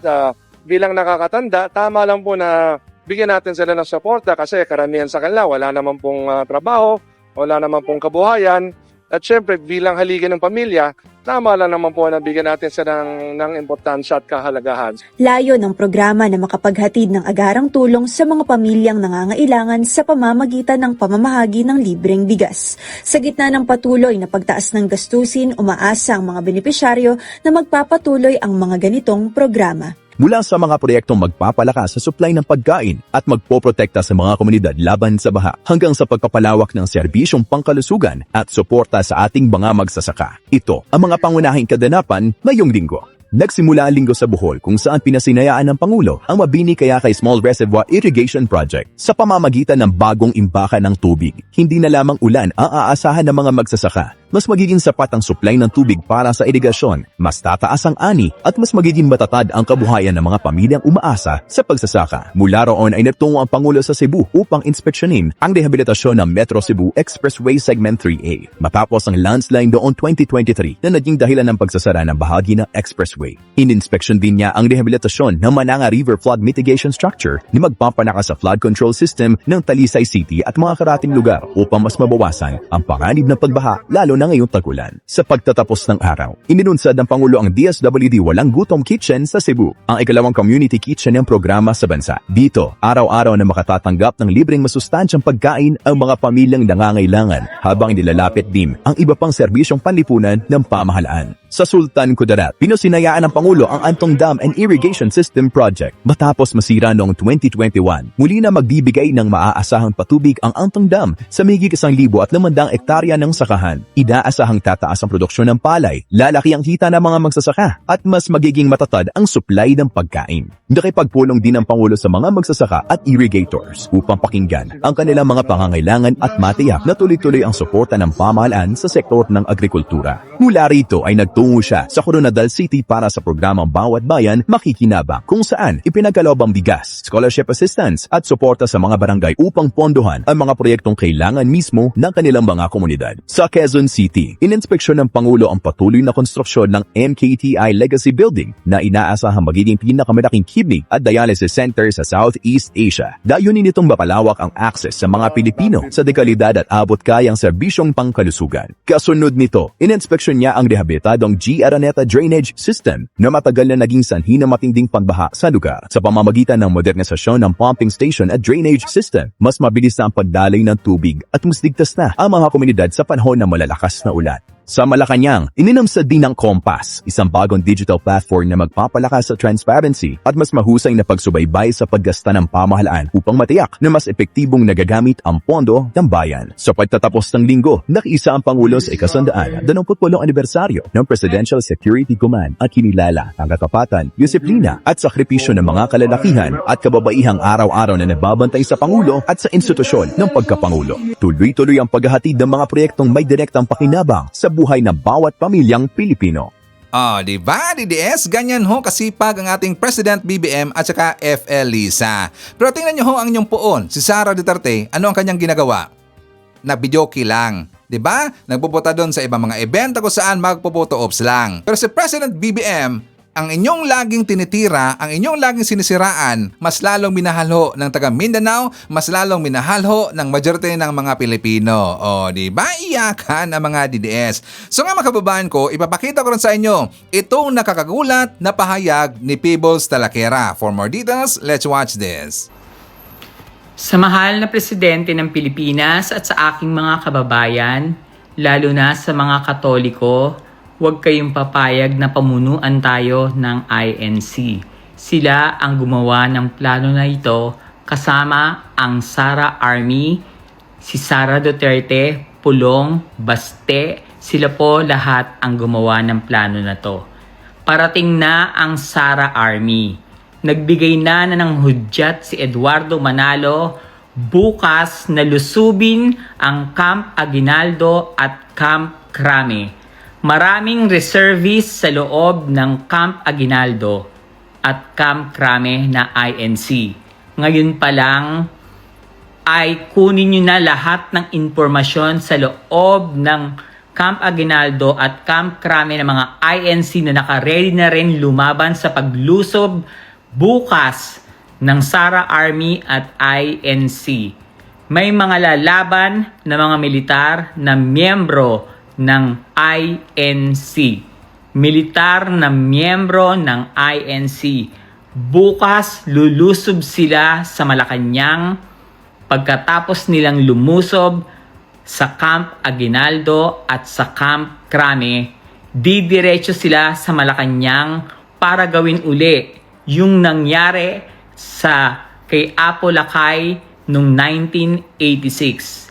bilang nakakatanda, tama lang po na bigyan natin sila ng suporta kasi karamihan sa kanila wala naman pong trabaho, wala naman pong kabuhayan. At syempre, bilang haligi ng pamilya, tama lang naman po na bigyan natin sila ng importansya at kahalagahan. Layo ng programa na makapaghatid ng agarang tulong sa mga pamilyang nangangailangan sa pamamagitan ng pamamahagi ng libreng bigas. Sa gitna ng patuloy na pagtaas ng gastusin, umaasa ang mga benepisyaryo na magpapatuloy ang mga ganitong programa. Mula sa mga proyektong magpapalakas sa supply ng pagkain at magpoprotekta sa mga komunidad laban sa baha hanggang sa pagpapalawak ng serbisyong pangkalusugan at suporta sa ating mga magsasaka. Ito ang mga pangunahing kaganapan ngayong linggo. Nagsimula ang linggo sa Bohol kung saan pinasinayaan ng Pangulo ang Mabini Kayakay Small Reservoir Irrigation Project sa pamamagitan ng bagong imbakan ng tubig. Hindi na lamang ulan ang aasahan ng mga magsasaka. Mas magiging sapat ang supply ng tubig para sa irigasyon, mas tataas ang ani at mas magiging matatag ang kabuhayan ng mga pamilyang umaasa sa pagsasaka. Mula roon ay nagtungo ang Pangulo sa Cebu upang inspeksyonin ang rehabilitasyon ng Metro Cebu Expressway Segment 3A matapos ang landslide noong 2023 na naging dahilan ng pagsasara ng bahagi ng expressway. In-inspection din niya ang rehabilitasyon ng Mananga River Flood Mitigation Structure ni magpapalakas sa flood control system ng Talisay City at mga karating lugar upang mas mabawasan ang panganib ng pagbaha lalo na ngayong tag-ulan. Sa pagtatapos ng araw, ininunsad ng Pangulo ang DSWD Walang Gutom Kitchen sa Cebu, ang ikalawang community kitchen ng programa sa bansa. Dito, araw-araw na makatatanggap ng libreng masustansyang pagkain ang mga pamilyang nangangailangan habang nilalapit din ang iba pang serbisyong panlipunan ng pamahalaan. Sa Sultan Kudarat, pinusinayaan ng Pangulo ang Antong Dam and Irrigation System Project. Matapos masira noong 2021, muli na magbibigay ng maaasahang patubig ang Antong Dam sa mahigit 1,500 ektarya ng sakahan. Inaasahang tataas ang produksyon ng palay, lalaki ang kita ng mga magsasaka, at mas magiging matatag ang supply ng pagkain. Nakipagpulong din ang Pangulo sa mga magsasaka at irrigators upang pakinggan ang kanilang mga pangangailangan at matiyak na tuloy-tuloy ang suporta ng pamahalaan sa sektor ng agrikultura. Mula rito ay nagtungo siya sa Coronadal City para sa programang Bawat Bayan Makikinabang kung saan ipinagkaloob ang bigas, scholarship assistance at suporta sa mga barangay upang pondohan ang mga proyektong kailangan mismo ng kanilang mga komunidad. Sa Quezon City, ininspeksyon ng Pangulo ang patuloy na konstruksyon ng MKTI Legacy Building na inaasahang magiging pinakamalaking kidney at dialysis center sa Southeast Asia. Dayunin nitong mapalawak ang access sa mga Pilipino sa dekalidad at abot kayang serbisyong pangkalusugan. Kasunod nito, inspeksyon niya ang rehabilitadong G. Araneta Drainage System na matagal na naging sanhi ng matinding pagbaha sa lugar. Sa pamamagitan ng modernisasyon ng pumping station at drainage system, mas mabilis na ang pagdaloy ng tubig at mas ligtas na ang mga komunidad sa panahon ng malalakas na ulan. Sa Malacanang, ininamsad din ng Compass, isang bagong digital platform na magpapalakas sa transparency at mas mahusay na pagsubaybay sa paggasta ng pamahalaan upang matiyak na mas epektibong nagagamit ang pondo ng bayan. Sa pagtatapos ng linggo, nakiisa ang Pangulo sa 128 anibersaryo ng Presidential Security Command at kinilala ang katapatan, disiplina at sakripisyo ng mga kalalakihan at kababaihang araw-araw na nababantay sa Pangulo at sa institusyon ng pagkapangulo. Tuloy-tuloy ang paghahatid ng mga proyektong may direktang pakinabang sa buhay ng bawat pamilyang Pilipino. Diba, DDS? Ganyan ho kasipag ang ating President BBM at saka FL Lisa. Pero tingnan nyo ho ang inyong poon, si Sara Duterte, ano ang kanyang ginagawa? Nabidyoki lang. Diba? Nagpupunta doon sa ibang mga event kung saan magpo-photo ops lang. Pero si President BBM, ang inyong laging tinitira, ang inyong laging sinisiraan, mas lalong minahal ng taga Mindanao, mas lalong minahal ng majority ng mga Pilipino. Di ba? Iyakan ang mga DDS. So nga mga kababayan ko, ipapakita ko rin sa inyo itong nakakagulat na pahayag ni Peebles Talakera. For more details, let's watch this. Sa mahal na Presidente ng Pilipinas at sa aking mga kababayan, lalo na sa mga Katoliko, huwag kayong papayag na pamunuan tayo ng INC. Sila ang gumawa ng plano na ito kasama ang Sara Army, si Sara Duterte, Pulong, Baste. Sila po lahat ang gumawa ng plano na to. Parating na ang Sara Army. Nagbigay na ng hudyat si Eduardo Manalo bukas na lusubin ang Camp Aguinaldo at Camp Crame. Maraming reservists sa loob ng Camp Aguinaldo at Camp Crame na INC. Ngayon pa lang ay kunin nyo na lahat ng impormasyon sa loob ng Camp Aguinaldo at Camp Crame ng mga INC na naka-ready na rin lumaban sa paglusob bukas ng Sara Army at INC. May mga lalaban na mga militar na miyembro ng INC. Militar na miyembro ng INC. Bukas lulusob sila sa Malacanang pagkatapos nilang lumusob sa Camp Aguinaldo at sa Camp Crame. Didiretso sila sa Malacanang para gawin uli yung nangyari sa kay Apo Lakay noong 1986.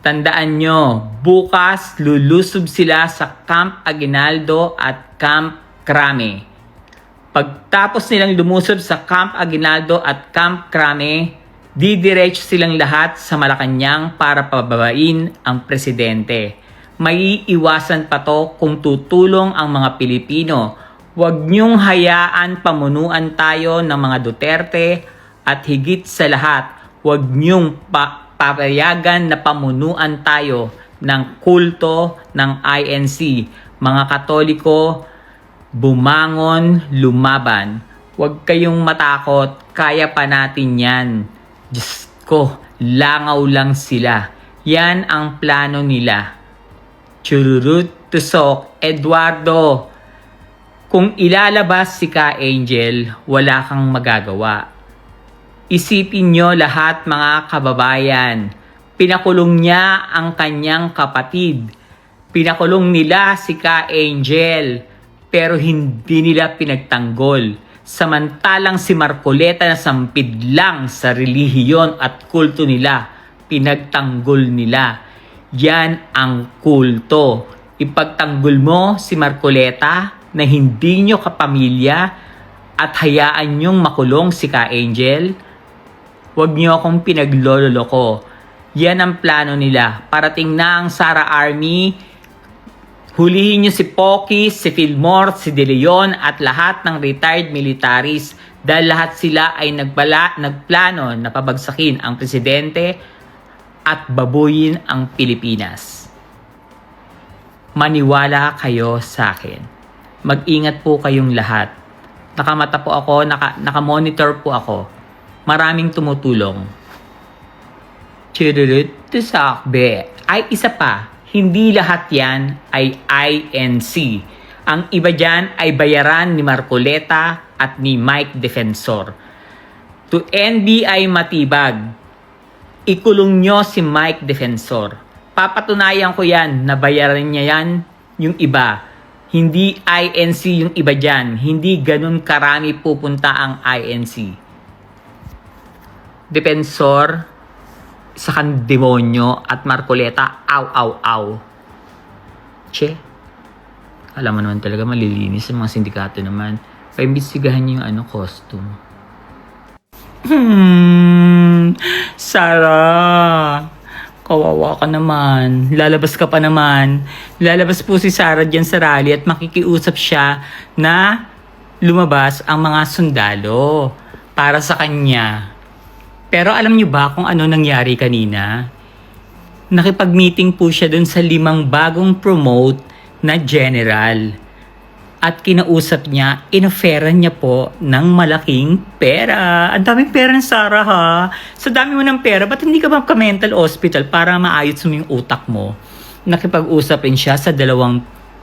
Tandaan nyo, bukas lulusob sila sa Camp Aguinaldo at Camp Crame. Pagtapos nilang lumusob sa Camp Aguinaldo at Camp Crame, didiretso silang lahat sa Malacanang para pababain ang presidente. May iwasan pa to kung tutulong ang mga Pilipino. Huwag niyong hayaan pamunuan tayo ng mga Duterte at higit sa lahat, huwag niyong papayagan na pamunuan tayo ng kulto ng INC. Mga Katoliko, bumangon, lumaban. Huwag kayong matakot, kaya pa natin yan. Diyos ko, langaw lang sila. Yan ang plano nila. Chururut tusok, Eduardo. Kung ilalabas si Ka Angel, wala kang magagawa. Isipin nyo lahat mga kababayan, pinakulong niya ang kanyang kapatid. Pinakulong nila si Ka Angel, pero hindi nila pinagtanggol. Samantalang si Marcoleta na sampid lang sa relihiyon at kulto nila, pinagtanggol nila. Yan ang kulto. Ipagtanggol mo si Marcoleta na hindi nyo kapamilya at hayaan nyong makulong si Ka Angel. Huwag niyo akong pinaglololoko. Yan ang plano nila. Parating na ang Sara Army. Hulihin niyo si Pocky, si Fillmore, si De Leon at lahat ng retired militaries dahil lahat sila ay nagplano na pabagsakin ang presidente at babuyin ang Pilipinas. Maniwala kayo sa akin. Mag-ingat po kayong lahat. Nakamata po ako, naka-monitor po ako. Maraming tumutulong. Chururut to sakbe. Ay, isa pa, hindi lahat yan ay INC. Ang iba dyan ay bayaran ni Marcoleta at ni Mike Defensor. To NBI Matibag, ikulong nyo si Mike Defensor. Papatunayan ko yan na bayaran niya yan yung iba. Hindi INC yung iba dyan. Hindi ganun karami pupunta ang INC. Defensor, isa kang demonyo, at Marcoleta, aw, aw, aw. Che, alam mo naman talaga malilinis sa mga sindikato naman. Paimbestigahan niyo yung costume. Sarah, kawawa ka naman. Lalabas ka pa naman. Lalabas po si Sarah dyan sa rally at makikiusap siya na lumabas ang mga sundalo para sa kanya. Pero alam niyo ba kung ano nangyari kanina? Nakipag-meeting po siya dun sa 5 bagong promote na general. At kinausap niya, inoferan niya po ng malaking pera. Ang daming pera ng Sarah, ha? Sa dami mo ng pera, ba't hindi ka ka-mental hospital para maayos mo yung utak mo? Nakipag-usap rin siya sa 2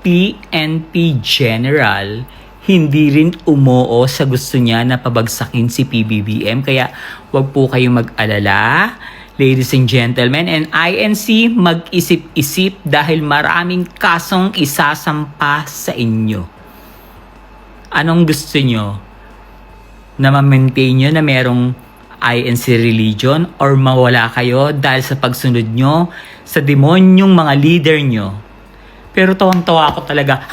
PNP general. Hindi rin umoo sa gusto niya na pabagsakin si PBBM. Kaya wag po kayong mag-alala, ladies and gentlemen. And INC, mag-isip-isip dahil maraming kasong isasampa sa inyo. Anong gusto nyo? Na ma-maintain nyo na merong INC religion or mawala kayo dahil sa pagsunod nyo sa demonyong mga leader nyo? Pero tawang-tawa ako talaga.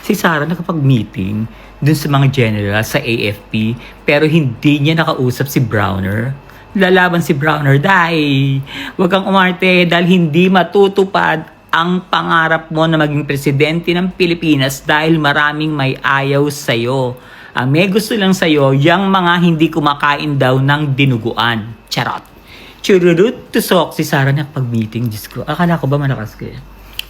Si Sarah nakapag-meeting dun sa mga general sa AFP pero hindi niya nakausap si Browner. Lalaban si Browner dahil wag kang umarte dahil hindi matutupad ang pangarap mo na maging presidente ng Pilipinas dahil maraming may ayaw sa'yo. Ang may gusto lang sa'yo, yung mga hindi kumakain daw ng dinuguan. Charot. Chururut tusok si Sarah nakapag-meeting. Diyos ko, akala ko ba malakas ka?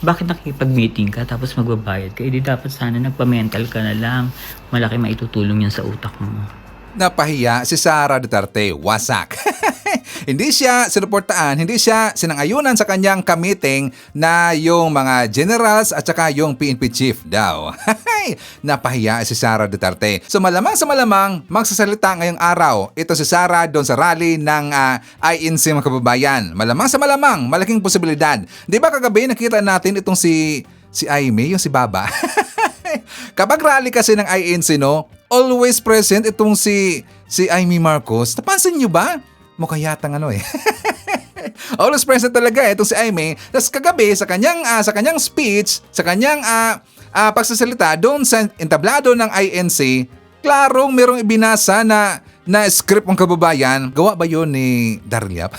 Bakit nakikipag-meeting ka tapos magbabayad ka? Di dapat sana nagpa-mental ka na lang. Malaki maitutulong yan sa utak mo. Napahiya si Sara Duterte. Wasak. Hindi siya sinuportaan, hindi siya sinangayunan sa kanyang ka-meeting na yung mga generals at saka yung PNP chief daw. Napahiya si Sara Duterte. So malamang sa malamang magsasalita ngayong araw ito si Sara doon sa rally ng INC mga kababayan. Malamang sa malamang, malaking posibilidad. Di ba kagabi nakita natin itong si Aimee, yung si Baba? Kapag rally kasi ng INC, no, always present itong si Aimee Marcos. Napansin nyo ba? Mukha yatang always present talaga itong si Aimee. Tapos kagabi sa kanyang speech, sa kanyang pagsasalita doon sa entablado ng INC, klarong merong ibinasa na script ng kababayan. Gawa ba yun ni Darryl Yap?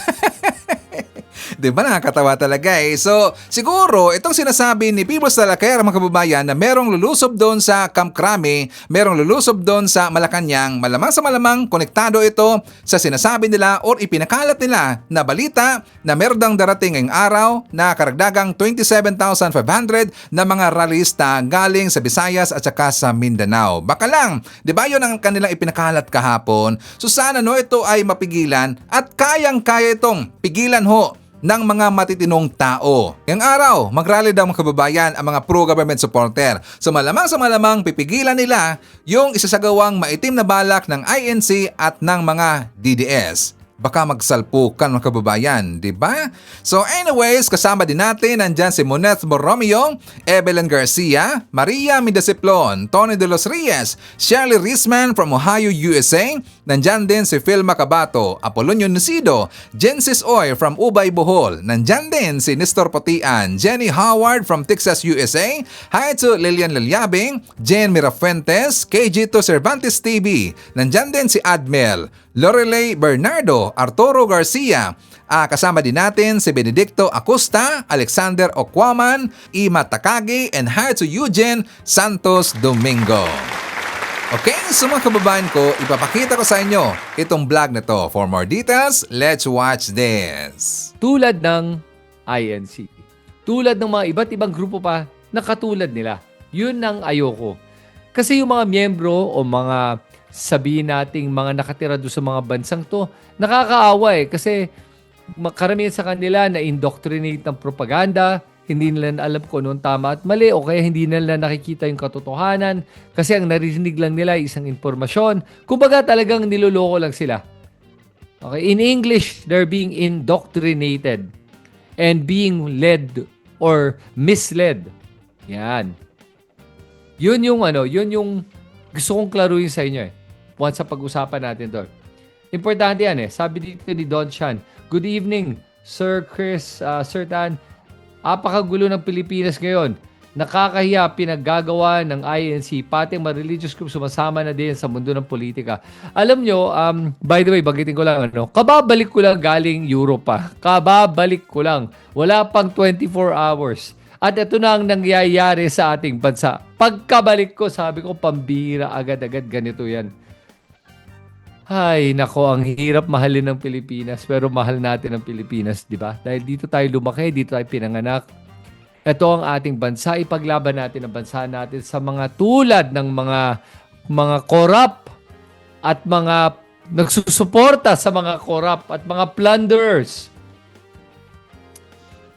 Di ba nakakatawa talaga eh. So, siguro, itong sinasabi ni Peoples Talacaera mga kababayan na merong lulusob doon sa Camp Crame, merong lulusob doon sa Malacanang, malamang sa malamang konektado ito sa sinasabi nila or ipinakalat nila na balita na meron dang darating ngayong araw na karagdagang 27,500 na mga rallyista galing sa Visayas at saka sa Mindanao. Baka lang, di ba yun ang kanilang ipinakalat kahapon? So sana ito ay mapigilan at kayang-kaya itong pigilan ng mga matitinong tao. Ngayong araw, mag-rally daw mga kababayan ang mga pro-government supporter. So malamang sa malamang pipigilan nila yung isasagawang maitim na balak ng INC at ng mga DDS. Baka magsalpukan mga kababayan, di ba? So anyways, kasama din natin nandyan si Moneth Borromeo, Evelyn Garcia, Maria Midasiplon, Tony De Los Reyes, Shirley Risman from Ohio, USA. Nandyan din si Phil Macabato, Apolonio Nusido, Jensis Oy from Ubay, Bohol. Nandyan din si Nestor Potian, Jenny Howard from Texas, USA. Hi to Lilian Lilyabing, Jen Mirafuentes, KG to Cervantes TV. Nandyan din si Admel, Lorelei Bernardo, Arturo Garcia. Kasama din natin si Benedicto Acosta, Alexander Okwaman, Ima Takagi, and hi to Eugene Santos Domingo. Okay, so mga kababayan ko, ipapakita ko sa inyo itong vlog na to. For more details, let's watch this. Tulad ng INC. Tulad ng mga iba't ibang grupo pa na katulad nila. Yun ang ayoko. Kasi yung mga miyembro o mga sabihin nating mga nakatira doon sa mga bansang to, nakakaawa kasi karamihan sa kanila na indoctrinate ng propaganda, hindi nila alam kung anong tama at mali o kaya hindi nila nakikita yung katotohanan kasi ang narinig lang nila ay isang impormasyon. Kumbaga talagang niloloko lang sila. Okay, in English, they're being indoctrinated and being led or misled. Yan. Yun yung gusto kong klaruhin sa inyo once sa pag-usapan natin to. Importante yan Sabi dito ni Don Chan, good evening, Sir Chris, Sir Tan. Apakagulo ng Pilipinas ngayon. Nakakahiya pinaggagawa ng INC, pati mga religious group sumasama na din sa mundo ng politika. Alam nyo, by the way, bagitin ko lang, kababalik ko lang galing Europe pa. Kababalik ko lang. Wala pang 24 hours. At ito na ang nangyayari sa ating bansa. Pagkabalik ko, sabi ko, pambira, agad-agad ganito yan. Ay, nako, ang hirap mahalin ng Pilipinas, pero mahal natin ang Pilipinas, di ba? Dahil dito tayo lumaki, dito tayo pinanganak. Ito ang ating bansa, ipaglaban natin ang bansa natin sa mga tulad ng mga corrupt at mga nagsusuporta sa mga corrupt at mga plunderers.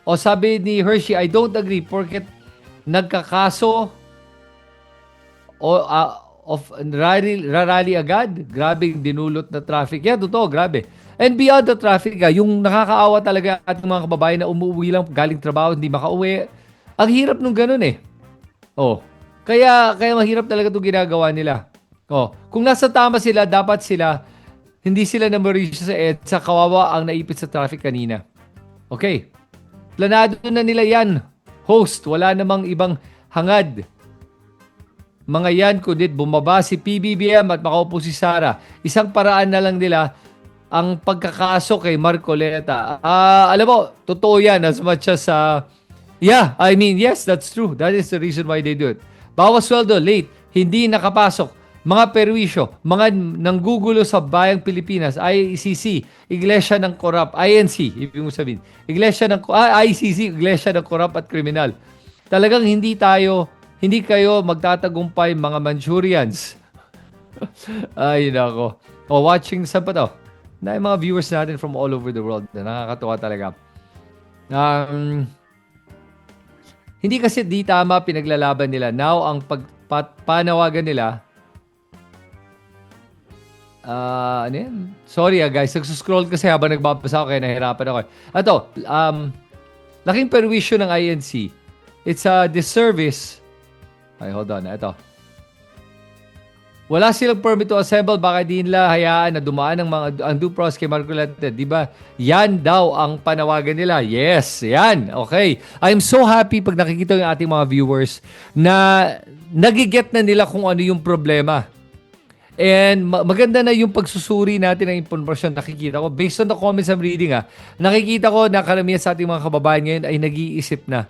O sabi ni Hershey, I don't agree porket nagkakaso of rally agad. Grabe dinulot na traffic. Yeah, totoo, grabe. And beyond the traffic, yung nakakaawa talaga ating mga kababayan na umuwi lang galing trabaho, hindi makauwi. Ang hirap nung ganun Kaya mahirap talaga itong ginagawa nila. Kung nasa tama sila, dapat sila, hindi sila na-maurice sa EDSA, kawawa ang naipit sa traffic kanina. Okay. Planado na nila yan. Host, wala namang ibang hangad. Mga yan, kundi bumaba si PBBM at makaupo si Sara. Isang paraan na lang nila ang pagkakaso kay Marcoleta. Alam mo, totoo yan as much as... yes, that's true. That is the reason why they do it. Bawas sweldo, late, hindi nakapasok. Mga perwisyo, mga nanggugulo sa bayang Pilipinas, ICC, Iglesia ng Korap, INC, ibig mo sabihin. ICC, Iglesia ng Korap at Kriminal. Talagang hindi kayo magtatagumpay mga Manchurians. Ay, nako. Watching, saan pa to? Na yung mga viewers natin from all over the world. Nakakatuwa talaga. Hindi kasi di tama pinaglalaban nila. Now, ang panawagan nila, sorry guys, nagsuscroll kasi habang nagbabasa ako kaya nahirapan ako. Ito, laking perwisyo ng INC. It's a disservice. Ay, hold on. Ito. Wala silang permit to assemble, baka di nila hayaan na dumaan ng mga undue process kay Marcoleta. Diba? Yan daw ang panawagan nila. Yes, yan. Okay. I'm so happy pag nakikita yung ating mga viewers na nagiget na nila kung ano yung problema. And maganda na yung pagsusuri natin ng impormasyon. Nakikita ko, based on the comments I'm reading, nakikita ko na karamihan sa ating mga kababayan ngayon ay nag-iisip na.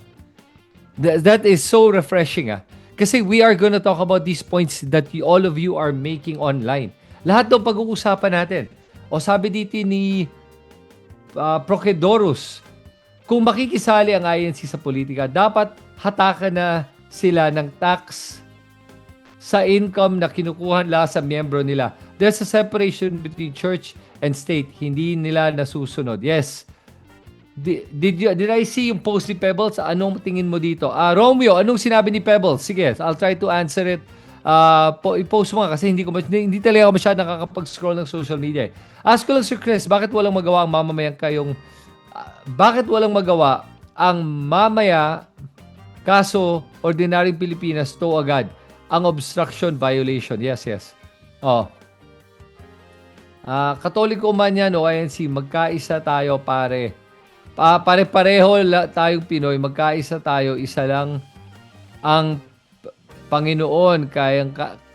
That is so refreshing. Kasi we are gonna talk about these points that all of you are making online. Lahat daw pag-uusapan natin. O sabi dito ni Prokedorus, kung makikisali ang INC sa politika, dapat hatakan na sila ng tax sa income na kinukuha nila sa miyembro nila. There's a separation between church and state. Hindi nila nasusunod. Yes. Did I see yung post ni Pebbles? Anong tingin mo dito? Romeo, anong sinabi ni Pebbles? Sige, I'll try to answer it. I-post mo nga kasi hindi talaga ako masyadong nakakapag-scroll ng social media. Ask ko lang, Sir Chris, bakit walang magawa ang mamamayan bakit walang magawa ang mamaya kaso ordinaryong Pilipinas to agad ang obstruction violation? Yes. Katoliko man yan o INC, magkaisa tayo pare. Pare-pareho tayong Pinoy, magkaisa tayo, isa lang ang Panginoon,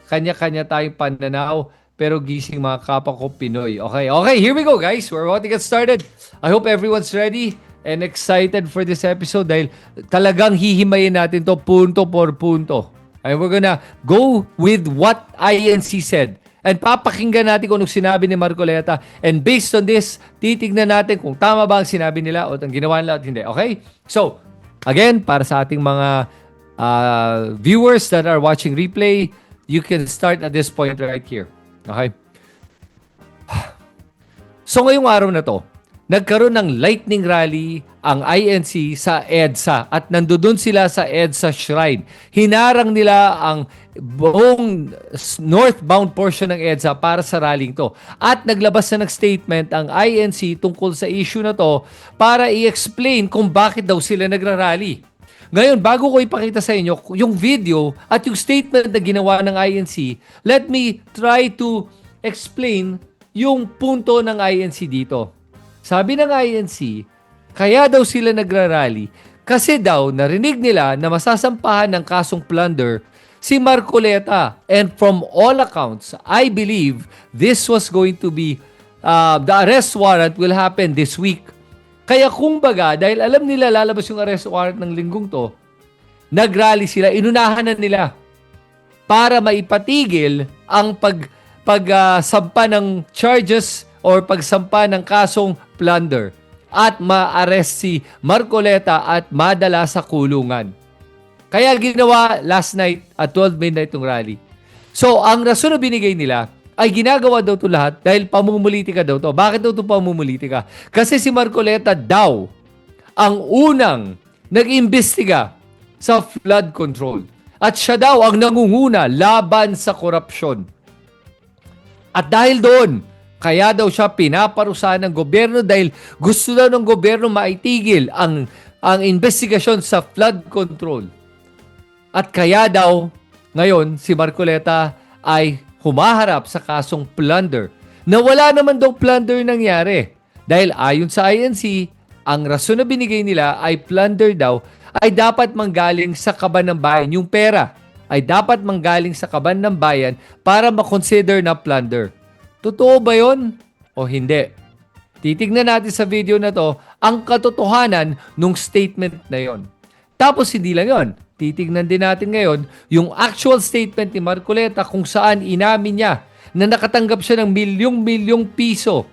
kanya-kanya tayong pananaw, pero gising mga kapwa ko Pinoy. Okay, here we go guys, we're about to get started. I hope everyone's ready and excited for this episode dahil talagang hihimayin natin to punto por punto. And we're gonna go with what INC said. And papakinggan natin kung anong sinabi ni Marcoleta. And based on this, titignan natin kung tama ba ang sinabi nila o ang ginawa nila at hindi. Okay? So, again, para sa ating mga viewers that are watching replay, you can start at this point right here. Okay? So ngayong araw na to, nagkaroon ng lightning rally ang INC sa EDSA at nandoon sila sa EDSA Shrine. Hinarang nila ang buong northbound portion ng EDSA para sa rallying to. At naglabas na ng statement ang INC tungkol sa issue na to para i-explain kung bakit daw sila nagrarally. Ngayon, bago ko ipakita sa inyo yung video at yung statement na ginawa ng INC, let me try to explain yung punto ng INC dito. Sabi ng INC, kaya daw sila nagrarally kasi daw narinig nila na masasampahan ng kasong plunder si Marcoleta. And from all accounts, I believe this was going to be, the arrest warrant will happen this week. Kaya kumbaga, dahil alam nila lalabas yung arrest warrant ng linggong to, nagrally sila, inunahan na nila para maipatigil ang pagsampa ng charges or pagsampa ng kasong plunder at ma-arrest si Marcoleta at madala sa kulungan. Kaya ginawa last night at 12 midnight yung rally. So, ang rason na binigay nila ay ginagawa daw ito lahat dahil pamumulitika daw to. Bakit daw ito pamumulitika? Kasi si Marcoleta daw ang unang nag-imbestiga sa flood control. At siya daw ang nangunguna laban sa korupsyon. At dahil doon, kaya daw siya pinaparusahan ng gobyerno dahil gusto daw ng gobyerno maitigil ang investigasyon sa flood control. At kaya daw, ngayon, si Marcoleta ay humaharap sa kasong plunder na wala naman daw plunder nangyari. Dahil ayon sa INC, ang rason na binigay nila ay plunder daw ay dapat manggaling sa kaban ng bayan. Yung pera ay dapat manggaling sa kaban ng bayan para makonsider na plunder. Totoo ba yun o hindi? Titignan natin sa video na to ang katotohanan ng statement na yon. Tapos hindi lang yon. Titignan din natin ngayon yung actual statement ni Marcoleta kung saan inamin niya na nakatanggap siya ng milyong-milyong piso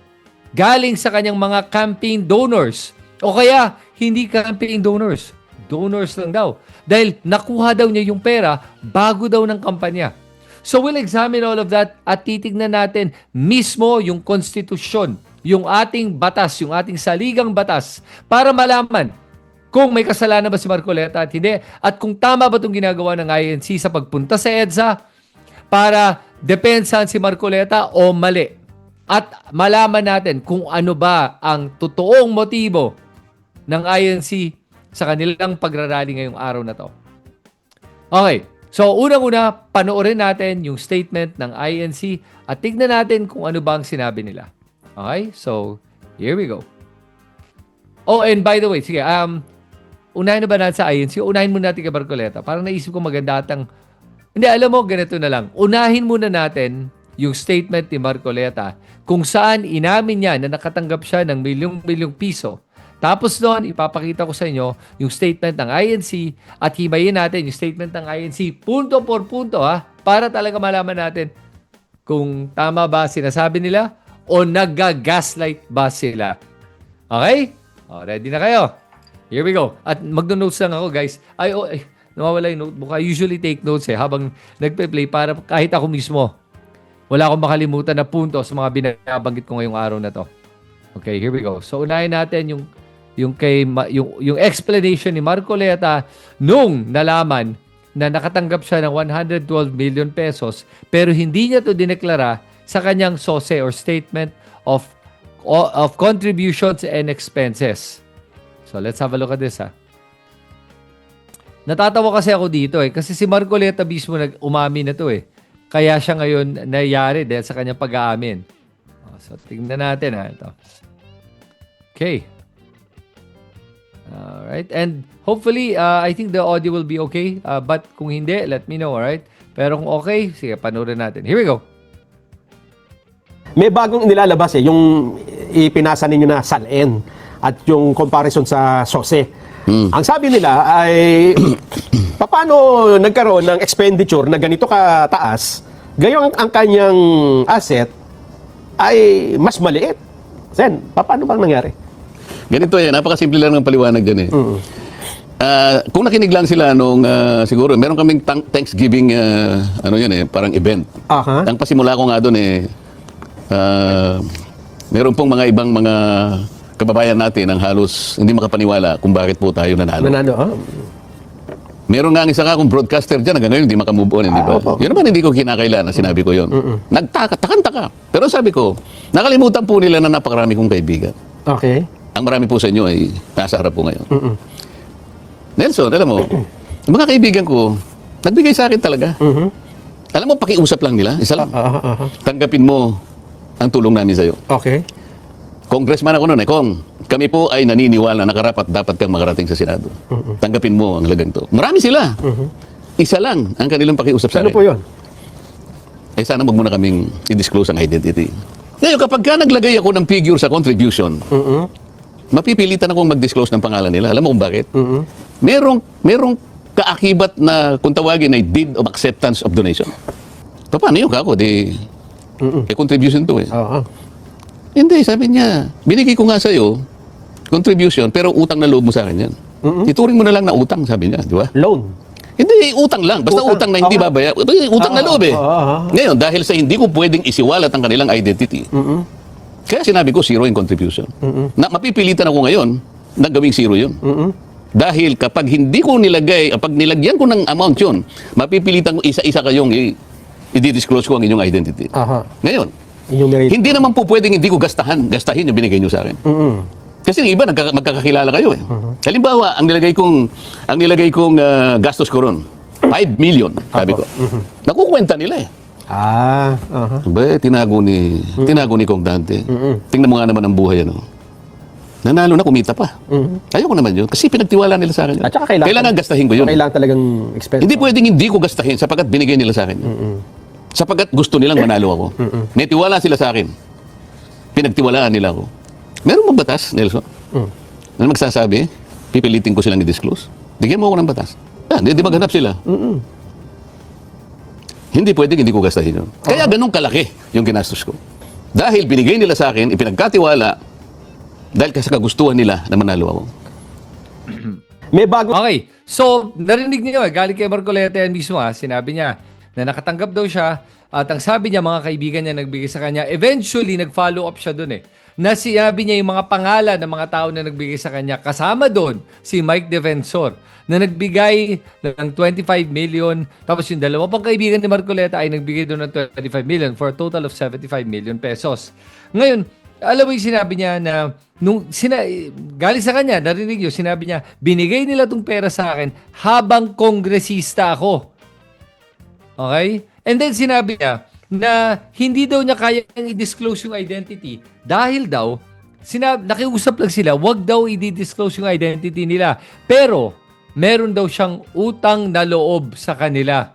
galing sa kanyang mga campaign donors. O kaya, hindi campaign donors. Donors lang daw. Dahil nakuha daw niya yung pera bago daw ng kampanya. So we'll examine all of that at titignan natin mismo yung konstitusyon, yung ating batas, yung ating saligang batas para malaman kung may kasalanan ba si Marcoleta at hindi at kung tama ba itong ginagawa ng INC sa pagpunta sa EDSA para depensahan si Marcoleta o mali. At malaman natin kung ano ba ang totoong motibo ng INC sa kanilang pagrarally ngayong araw na to. Okay. So, unang-una, panoorin natin yung statement ng INC at tignan natin kung ano ba ang sinabi nila. Okay? So, here we go. Oh, and by the way, sige, unahin na ba natin sa INC? Unahin muna natin kay Marcoleta. Parang naisip ko maganda atang... Hindi, alam mo, ganito na lang. Unahin muna natin yung statement ni Marcoleta kung saan inamin niya na nakatanggap siya ng milyong-milyong piso. Tapos doon, ipapakita ko sa inyo yung statement ng INC at himayin natin yung statement ng INC punto por punto para talaga malaman natin kung tama ba sinasabi nila o nag-gaslight ba sila. Okay? O, ready na kayo? Here we go. At magno-notes lang ako, guys. Ay, nawawala yung notebook. I usually take notes habang nagpe-play para kahit ako mismo wala akong makalimutan na punto sa mga binabanggit ko ngayong araw na to. Okay, here we go. So, unahin natin yung explanation ni Marcoleta nung nalaman na nakatanggap siya ng 112 million pesos pero hindi niya to dineklara sa kanyang SOSE or Statement of Contributions and Expenses. So let's have a look at this Natatawa kasi ako dito kasi si Marcoleta mismo nag-umami na to Kaya siya ngayon nangyari dahil sa kanyang pag-aamin. So tingnan natin ito. Okay. Alright, and hopefully, I think the audio will be okay. But kung hindi, let me know, alright? Pero kung okay, sige, panoorin natin. Here we go. May bagong nilalabas yung ipinasa ninyo na SALN at yung comparison sa SOSE. Ang sabi nila ay, paano nagkaroon ng expenditure na ganito kataas, gayong ang kanyang asset ay mas maliit? Sen, paano bang nangyari? Ganito napakasimple lang ng paliwanag dyan Kung nakinig lang sila nung siguro, meron kaming Thanksgiving ano yun parang event. Ang pasimula ko nga doon meron pong mga ibang mga kababayan natin ang halos hindi makapaniwala kung bakit po tayo nanalo. Meron nga ang isa ka kung broadcaster dyan, hanggang ngayon hindi makamove on, di ba? Yun naman hindi ko kinakailan na sinabi ko yun. Takanta. Pero sabi ko, nakalimutan po nila na napakarami kong kaibigan. Okay. Ang marami po sa inyo ay nasa harap po ngayon. Nelson, alam mo, mga kaibigan ko, nagbigay sa akin talaga. Alam mo, pakiusap lang nila, isa lang. Tanggapin mo ang tulong namin sa'yo. Okay. Congressman ako noon Kong, kami po ay naniniwala na karapat dapat kang makarating sa Senado. Tanggapin mo ang halagang to. Marami sila. Isa lang ang kanilang pakiusap sa akin. Ano po yun? Sana wag muna kaming i-disclose ang identity. Ngayon, kapag ka naglagay ako ng figure sa contribution, mapipilitan akong mag-disclose ng pangalan nila. Alam mo kung bakit? Merong kaakibat na kung tawagin ay deed of acceptance of donation. Paano yun kako? Contribution to Hindi, sabi niya, binigay ko nga sa'yo, contribution, pero utang na loob mo sa akin yan. Ituring mo na lang na utang, sabi niya, di ba? Loan. Hindi, utang lang. Basta utang na hindi babaya. Utang na loob Ngayon, dahil sa hindi ko pwedeng isiwalat ang kanilang identity, kaya sinabi ko, zero in contribution. Na mapipilitan ako ngayon na gawing zero yun. Dahil kapag hindi ko nilagay, kapag nilagyan ko ng amount yun, mapipilitan ko isa-isa kayong i-disclose ko ang inyong identity. Ngayon, hindi naman po pwedeng hindi ko gastahin yung binigay nyo sa akin. Kasi yung iba, magkakakilala kayo Halimbawa, ang nilagay kong gastos ko ron, 5 million, sabi ko. Nakukwenta nila Tinago ni Kong Dante. Tingnan mo nga naman ang buhay, Nanalo na, kumita pa. Ayoko naman yun. Kasi pinagtiwala nila sa akin yun. At saka kailangan gastahin ko yun. Kailangan talagang expense. Hindi pwedeng hindi ko gastahin sapagkat binigay nila sa akin yun. Sapagkat gusto nilang manalo ako. May tiwala sila sa akin. Pinagtiwalaan nila ako. Meron bang batas, Nelson? Na magsasabi, pipilitin ko silang i-disclose? Bigyan mo ako ng batas. Hindi maghanap sila. Hindi pwedeng hindi ko gastahin yun. Kaya ganun kalaki yung ginastos ko. Dahil binigay nila sa akin, ipinagkatiwala, dahil kasi kagustuhan nila na manalo ako. May bago. Okay. So, narinig niyo, galing kay Marcoleta yan mismo, sinabi niya na nakatanggap daw siya at ang sabi niya, mga kaibigan niya nagbigay sa kanya, eventually, nag-follow up siya dun na sinabi niya yung mga pangalan ng mga tao na nagbigay sa kanya. Kasama doon si Mike Defensor na nagbigay ng 25 million. Tapos yung dalawa pang kaibigan ni Marcoleta ay nagbigay doon ng 25 million for a total of 75 million pesos. Ngayon, alam mo yung sinabi niya na galing sa kanya, narinig nyo, sinabi niya, binigay nila tong pera sa akin habang kongresista ako. Okay? And then sinabi niya na hindi daw niya kaya i-disclose yung identity dahil daw, nakiusap lang sila, wag daw i-disclose yung identity nila. Pero, meron daw siyang utang na loob sa kanila.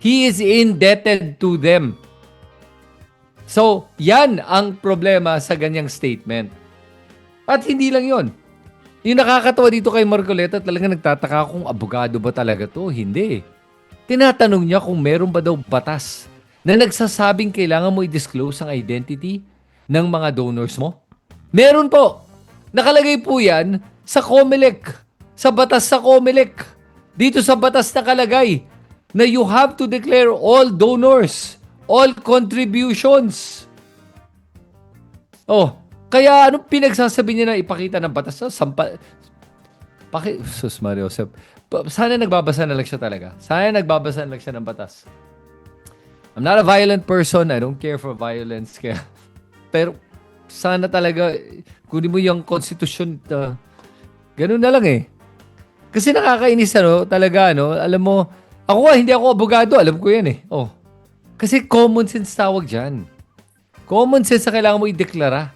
He is indebted to them. So, yan ang problema sa ganyang statement. At hindi lang yon. Yung nakakatawa dito kay Marcoleta, talaga nagtataka kung abogado ba talaga to. Hindi. Tinatanong niya kung meron ba daw batas na nagsasabing kailangan mo i-disclose ang identity ng mga donors mo. Meron po. Nakalagay po yan sa COMELEC. Sa batas sa COMELEC. Dito sa batas nakalagay na you have to declare all donors, all contributions. Kaya anong pinagsasabi niya na ipakita ng batas? Sus Mario Josep. Sana nagbabasa na lang siya talaga. Sana nagbabasa na lang siya ng batas. I'm not a violent person. I don't care for violence. Pero sana talaga, kunin mo yung konstitusyon. Ganun na lang Kasi nakakainis talaga alam mo, hindi ako abogado. Alam ko yan Kasi common sense tawag dyan. Common sense na kailangan mo i-deklara.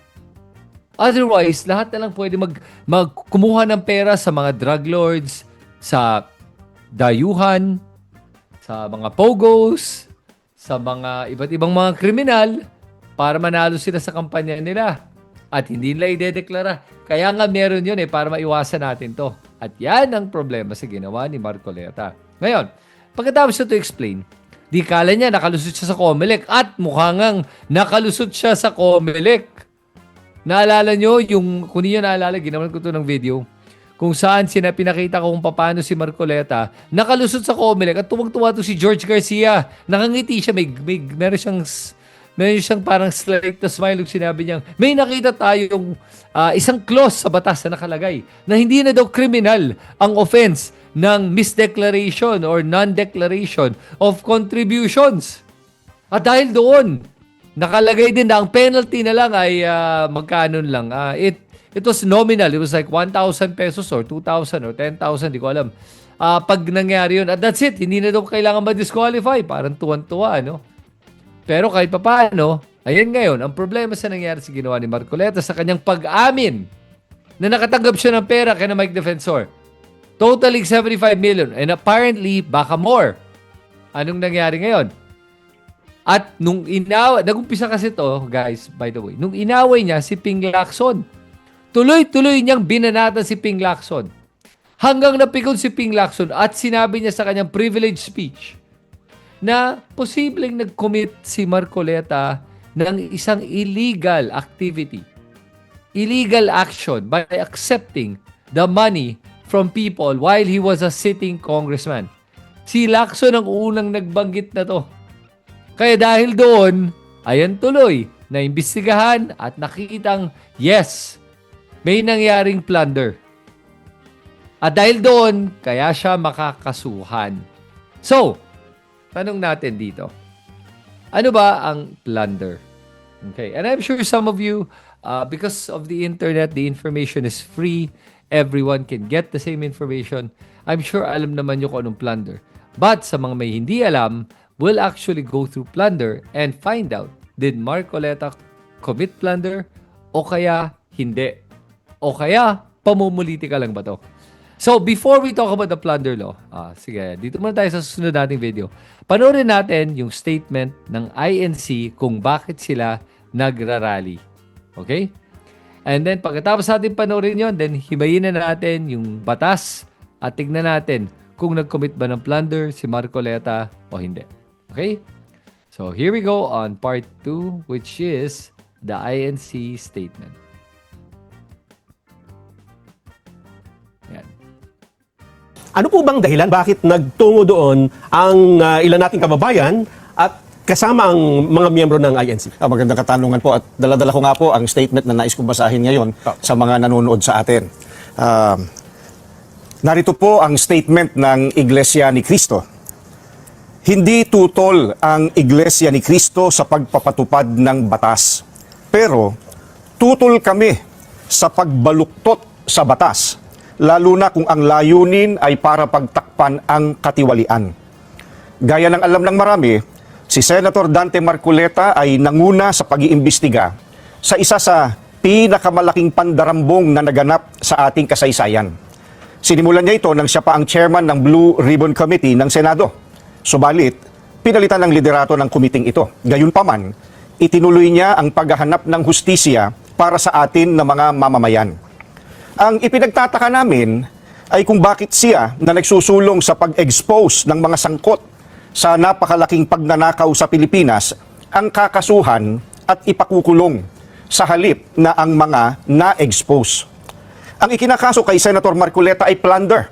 Otherwise, lahat na lang pwede kumuha ng pera sa mga drug lords, sa dayuhan, sa mga pogos, sa mga iba't ibang mga kriminal para manalo sila sa kampanya nila. At hindi nila i-deklara. Kaya nga meron yun para maiwasan natin to. At yan ang problema sa ginawa ni Marcoleta. Ngayon, pagkatapos na to explain, di kala niya nakalusot siya sa COMELEC at mukhangang nakalusot siya sa COMELEC. Naalala nyo, kung niyo naalala, ginawan ko to ng video. kung saan pinakita ko kung paano si Marcoleta nakalusot sa Comelec at tuwag-tuwa to si George Garcia. Nakangiti siya, meron siyang parang slight na smile yung sinabi niya, may nakita tayong isang clause sa batas na nakalagay na hindi na daw criminal ang offense ng misdeclaration or non-declaration of contributions. At dahil doon, nakalagay din na ang penalty na lang ay magkano lang. It was nominal. It was like 1,000 pesos or 2,000 or 10,000. Di ko alam. Pag nangyari yun, at that's it. Hindi na daw kailangan ma-disqualify. Parang tuwan-tuwa, no? Pero kahit pa paano, ayan ngayon, ang problema sa nangyari sa ginawa ni Marcoleta sa kanyang pag-amin na nakatanggap siya ng pera kay na Mike Defensor. Totaling 75 million. And apparently, baka more. Anong nangyari ngayon? At nag-umpisa kasi to, guys, by the way, nung inaway niya si Ping Lacson, tuloy-tuloy niyang binanatan si Ping Lacson. Hanggang napikon si Ping Lacson at sinabi niya sa kanyang privilege speech na posibleng nag-commit si Marcoleta ng isang illegal activity, illegal action by accepting the money from people while he was a sitting congressman. Si Lacson ang unang nagbanggit na to. Kaya dahil doon, ayan tuloy, naimbestigahan at nakikitang yes, may nangyaring plunder. At dahil doon, kaya siya makakasuhan. So, tanong natin dito, ano ba ang plunder? Okay, and I'm sure some of you, because of the internet, the information is free, everyone can get the same information. I'm sure alam naman nyo kung anong plunder. But sa mga may hindi alam, we'll actually go through plunder and find out, did Marcoleta commit plunder o kaya hindi? O kaya pamumuliti ka lang ba to? So, before we talk about the plunder law, sige, dito muna tayo sa susunod nating video. Panoorin natin yung statement ng INC kung bakit sila nagrarally. Okay? And then, pagkatapos natin panoorin yon, then himayin na natin yung batas at tignan natin kung nag-commit ba ng plunder si Marcoleta o hindi. Okay? So, here we go on part 2, which is the INC statement. Yan. Ano po bang dahilan bakit nagtungo doon ang ilan nating kababayan at kasama ang mga miyembro ng INC? Magandang katanungan po at dala-dala ko nga po ang statement na nais kong basahin ngayon sa mga nanonood sa atin. Narito po ang statement ng Iglesia ni Cristo. Hindi tutol ang Iglesia ni Cristo sa pagpapatupad ng batas, pero tutol kami sa pagbaluktot sa batas, lalo na kung ang layunin ay para pagtakpan ang katiwalian. Gaya ng alam ng marami, si Senator Dante Marcoleta ay nanguna sa pag-iimbestiga sa isa sa pinakamalaking pandarambong na naganap sa ating kasaysayan. Sinimulan niya ito nang siya pa ang chairman ng Blue Ribbon Committee ng Senado. Subalit, pinalitan ng liderato ng kumiting ito. Gayunpaman, itinuloy niya ang paghahanap ng hustisya para sa atin na mga mamamayan. Ang ipinagtataka namin ay kung bakit siya na nagsusulong sa pag-expose ng mga sangkot sa napakalaking pagnanakaw sa Pilipinas ang kakasuhan at ipakukulong sa halip na ang mga na-expose. Ang ikinakaso kay Senator Marcoleta ay plunder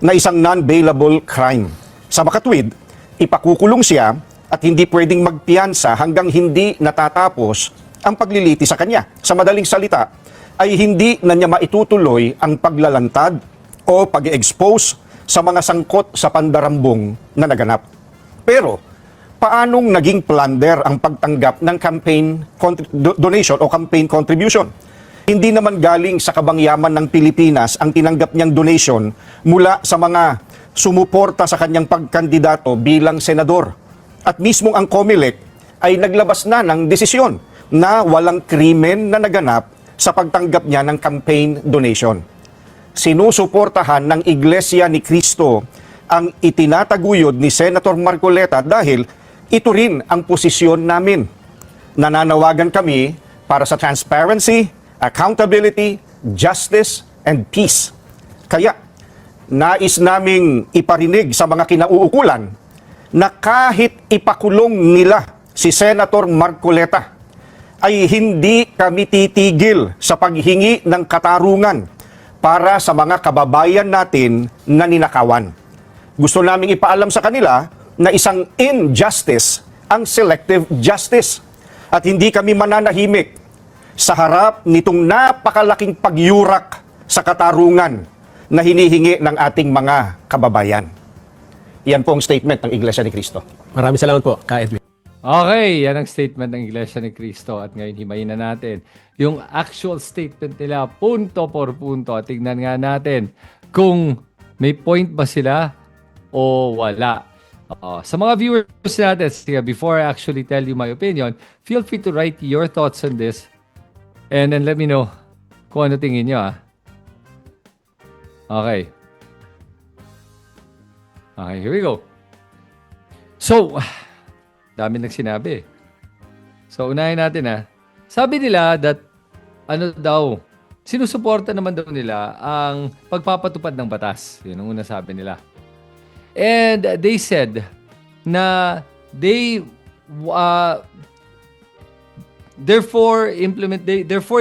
na isang non-bailable crime. Sa makatwid, ipakukulong siya at hindi pwedeng magpiyansa hanggang hindi natatapos ang pagliliti sa kanya. Sa madaling salita, ay hindi na niya maitutuloy ang paglalantad o pag-expose sa mga sangkot sa pandarambong na naganap. Pero, paanong naging plunder ang pagtanggap ng campaign donation o campaign contribution? Hindi naman galing sa kabangyaman ng Pilipinas ang tinanggap niyang donation mula sa mga sumuporta sa kanyang pagkandidato bilang senador. At mismong ang COMELEC ay naglabas na ng desisyon na walang krimen na naganap sa pagtanggap niya ng campaign donation. Sinusuportahan ng Iglesia ni Cristo ang itinataguyod ni Senator Marcoleta dahil ito rin ang posisyon namin. Nananawagan kami para sa transparency, accountability, justice, and peace. Kaya, nais naming iparinig sa mga kinauukulan na kahit ipakulong nila si Senator Marcoleta, ay hindi kami titigil sa paghingi ng katarungan para sa mga kababayan natin na ninakawan. Gusto naming ipaalam sa kanila na isang injustice ang selective justice at hindi kami mananahimik sa harap nitong napakalaking pagyurak sa katarungan na hinihingi ng ating mga kababayan. Yan po ang statement ng Iglesia ni Cristo. Maraming salamat po, Ka Edwin. Okay, yan ang statement ng Iglesia ni Cristo. At ngayon himayin na natin yung actual statement nila punto por punto. Tignan nga natin kung may point ba sila o wala. Sa mga viewers natin, before I actually tell you my opinion, feel free to write your thoughts on this and then let me know kung ano tingin nyo. Okay. Okay, here we go. So, dami nagsin-sinabi. So, unahin natin Sabi nila that, sinusuporta naman daw nila ang pagpapatupad ng batas. Yun ang una sabi nila. And they said na therefore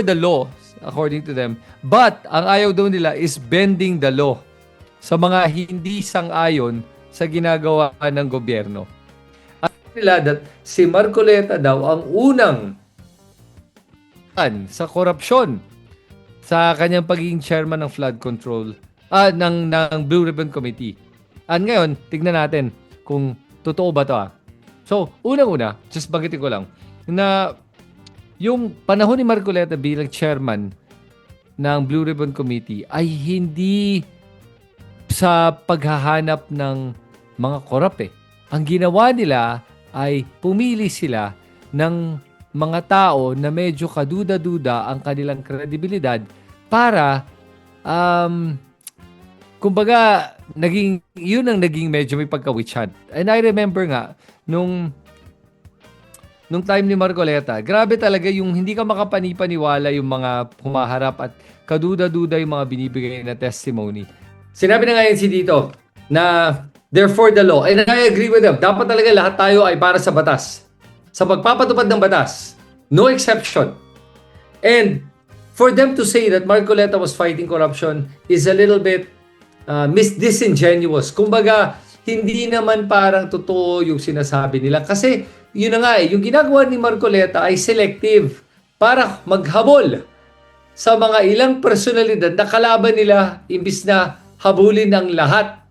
the law, according to them, but ang ayaw daw nila is bending the law sa mga hindi sang-ayon sa ginagawa ng gobyerno. At nila that si Marcoleta daw ang unang sa korupsyon sa kanyang pagiging chairman ng flood control ng Blue Ribbon Committee. At ngayon, tignan natin kung totoo ba to. So, unang-una, just banggitin ko lang na yung panahon ni Marcoleta bilang chairman ng Blue Ribbon Committee ay hindi sa paghahanap ng mga korap Ang ginawa nila ay pumili sila ng mga tao na medyo kaduda-duda ang kanilang kredibilidad para kumbaga yun ang naging medyo may pagka-witch hunt. And I remember nga nung time ni Marcoleta, grabe talaga yung hindi ka makapanipaniwala yung mga humaharap at kaduda-duda yung mga binibigay na testimony. Sinabi na nga yun dito na therefore the law, and I agree with them, dapat talaga lahat tayo ay para sa batas. Sa pagpapatupad ng batas, no exception. And for them to say that Marcoleta was fighting corruption is a little bit disingenuous. Kumbaga, hindi naman parang totoo yung sinasabi nila. Kasi, yun na nga yung ginagawa ni Marcoleta ay selective para maghabol sa mga ilang personalidad na kalaban nila imbis na habulin ang lahat.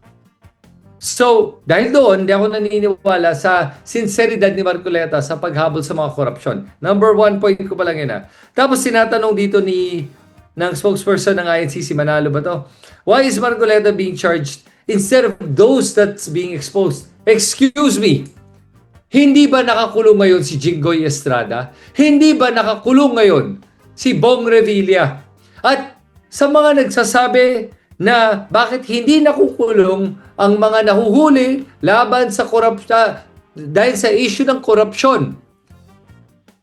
So, dahil doon, hindi ako naniniwala sa sinseridad ni Marcoleta sa paghabol sa mga korupsyon. Number 1 point ko pa lang yun. Tapos sinatanong dito ng spokesperson ng INC, si Manalo ba to? Why is Marcoleta being charged instead of those that's being exposed? Excuse me, hindi ba nakakulong ngayon si Jinggoy Estrada? Hindi ba nakakulong ngayon si Bong Revilla? At sa mga nagsasabi na bakit hindi nakukulong ang mga nahuhuli laban sa korupsyon dahil sa issue ng korupsyon,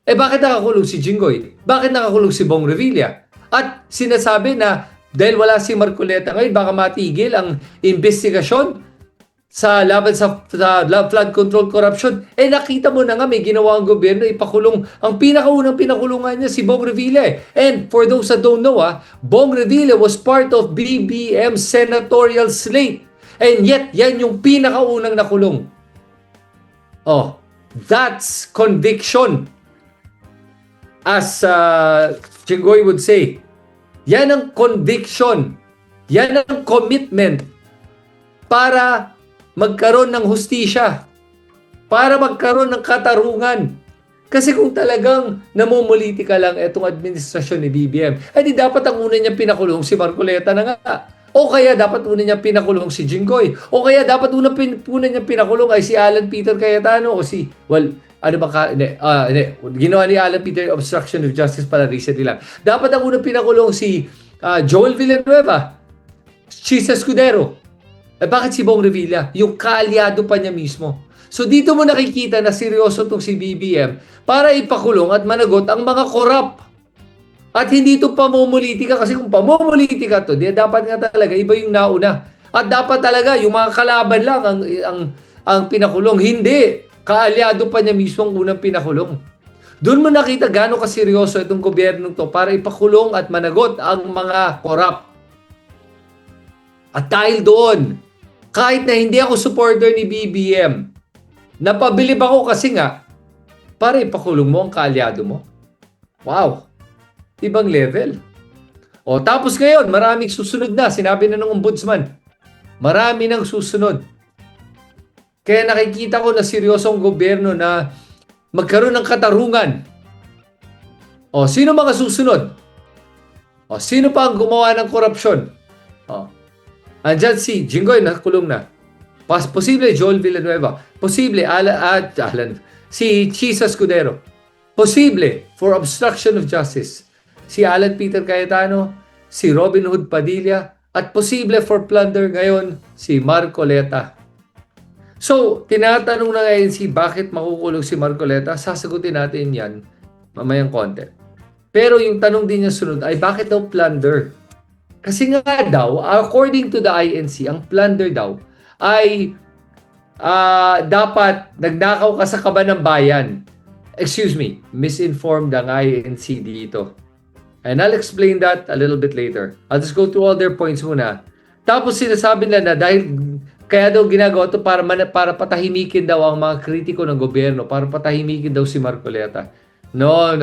bakit nakakulong si Jinggoy? Bakit nakakulong si Bong Revilla? At sinasabi na dahil wala si Marcoleta ngayon, baka matigil ang investigasyon sa laban sa flood control corruption. Nakita mo na nga may ginawa ang gobyerno, ipakulong. Ang pinakaunang pinakulungan niya si Bong Revilla. And for those that don't know, Bong Revilla was part of BBM senatorial slate. And yet, yan yung pinakaunang nakulong. That's conviction. As Jinggoy would say, yan ang conviction. Yan ang commitment para magkaroon ng hustisya. Para magkaroon ng katarungan. Kasi kung talagang namumulitika lang itong administrasyon ni BBM, di dapat ang una niyang pinakulong si Marcoleta na nga. O kaya dapat una niyang pinakulong si Jinggoy. O kaya dapat una niyang pinakulong ay si Alan Peter Cayetano o si, ginawa ni Alan Peter obstruction of justice para recently lang. Dapat ang unang pinakulong si Joel Villanueva, Chis Escudero. Bakit si Bong Revilla? Yung kaalyado pa niya mismo. So dito mo nakikita na seryoso itong si BBM para ipakulong at managot ang mga korap. At hindi ito pamumulitika kasi kung pamumulitika to, dapat nga talaga iba yung nauna. At dapat talaga yung mga kalaban lang ang pinakulong. Hindi. Kaalyado pa niya mismo ang unang pinakulong. Doon mo nakita gaano kaseryoso itong gobyerno to para ipakulong at managot ang mga korap. At dahil doon, kahit na hindi ako supporter ni BBM, napabilib ako kasi nga, pare, ipakulong mo ang kaalyado mo. Wow! Ibang level. O tapos ngayon, maraming susunod na. Sinabi na ng ombudsman. Marami nang susunod. Kaya nakikita ko na seryosong gobyerno na magkaroon ng katarungan. O sino mga susunod? O sino pa ang gumawa ng korupsyon? O, andyan si Jinggoy, nakulong na. Posible Joel Villanueva. Posible si Chisa Escudero. Posible for obstruction of justice si Alan Peter Cayetano, si Robin Hood Padilla, at posible for plunder ngayon si Marcoleta. So, tinatanong ng INC bakit makukulong si Marcoleta? Sasagutin natin yan mamayang konti. Pero yung tanong din niya sunod ay bakit daw plunder? Kasi nga daw, according to the INC, ang plunder daw ay dapat nagnakaw ka sa kaban ng bayan. Excuse me, misinformed ang INC dito. And I'll explain that a little bit later. I'll just go through all their points muna. Tapos sinasabi nila na dahil kaya daw ginagawa ito para patahimikin daw ang mga kritiko ng gobyerno, para patahimikin daw si Marcoleta. No.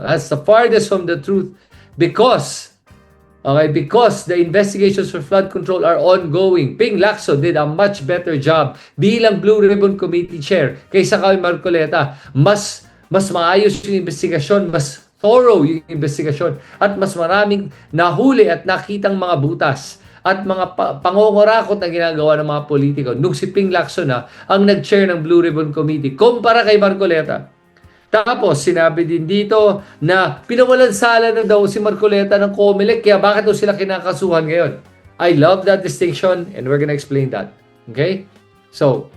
That's the farthest from the truth. Because the investigations for flood control are ongoing. Ping Lacson did a much better job bilang Blue Ribbon Committee Chair kaysa kay Marcoleta. Mas maayos yung investigasyon, mas thorough yung investigasyon, at mas maraming nahuli at nakitang mga butas at mga pangongorakot na ginagawa ng mga politiko nung si Ping Lacson ang nag-chair ng Blue Ribbon Committee kumpara kay Marcoleta. Tapos sinabi din dito na pinawalan sala na daw si Marcoleta ng COMELEC, kaya bakit daw sila kinakasuhan ngayon? I love that distinction and we're gonna explain that. Okay? So,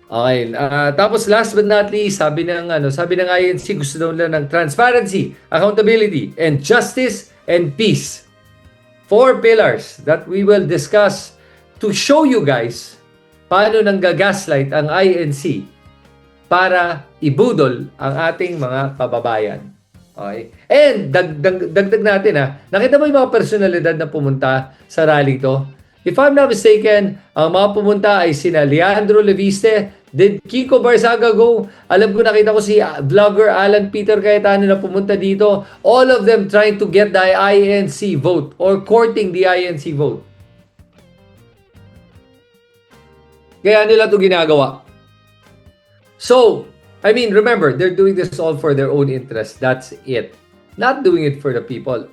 okay. Tapos last but not least, sabi ng INC, gusto daw nila ng transparency, accountability, and justice and peace. 4 pillars that we will discuss to show you guys paano nanggagaslight ang INC para ibudol ang ating mga kababayan. Okay? And dagdag natin nakita mo yung mga personalidad na pumunta sa rally to? If I'm not mistaken, ang mga pumunta ay sina Leandro Leviste. Did Kiko Barzaga go? Alam ko, nakita ko si vlogger Alan Peter Cayetano na pumunta dito. All of them trying to get the INC vote or courting the INC vote. Kaya nila ito ginagawa. So, I mean, remember, they're doing this all for their own interest. That's it. Not doing it for the people.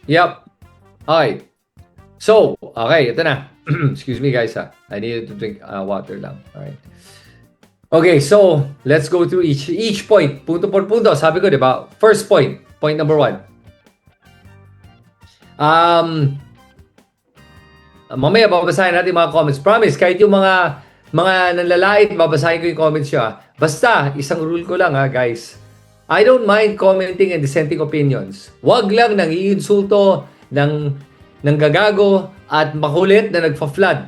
Yep. Okay. So, okay, ito na. Excuse me guys I needed to drink water lang. Alright. Okay, so let's go through each point. Punto por punto. Sabi ko, di ba? First point. Point number 1. Mamaya babasahin natin mga comments. Promise, kahit yung mga nanlalait, babasahin ko yung comments nyo. Basta, isang rule ko lang guys. I don't mind commenting and dissenting opinions. Wag lang nang iinsulto ng gagago at makulit na nagfa-flood.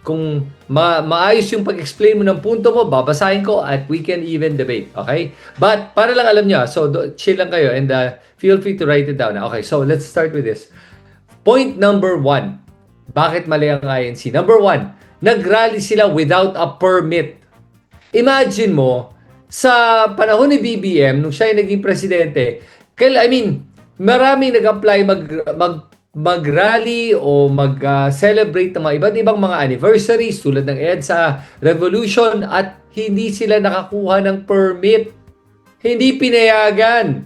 Kung maayos yung pag-explain mo ng punto mo, babasahin ko at we can even debate. Okay? But para lang alam nyo, so chill lang kayo and feel free to write it down. Okay, so let's start with this. Point number 1. Bakit mali ang INC? Number 1, nag-rally sila without a permit. Imagine mo, sa panahon ni BBM, nung siya ay naging presidente, maraming nag-apply mag-rally o mag-celebrate ng mga iba't ibang mga anniversaries tulad ng EDSA Revolution at hindi sila nakakuha ng permit. Hindi pinayagan.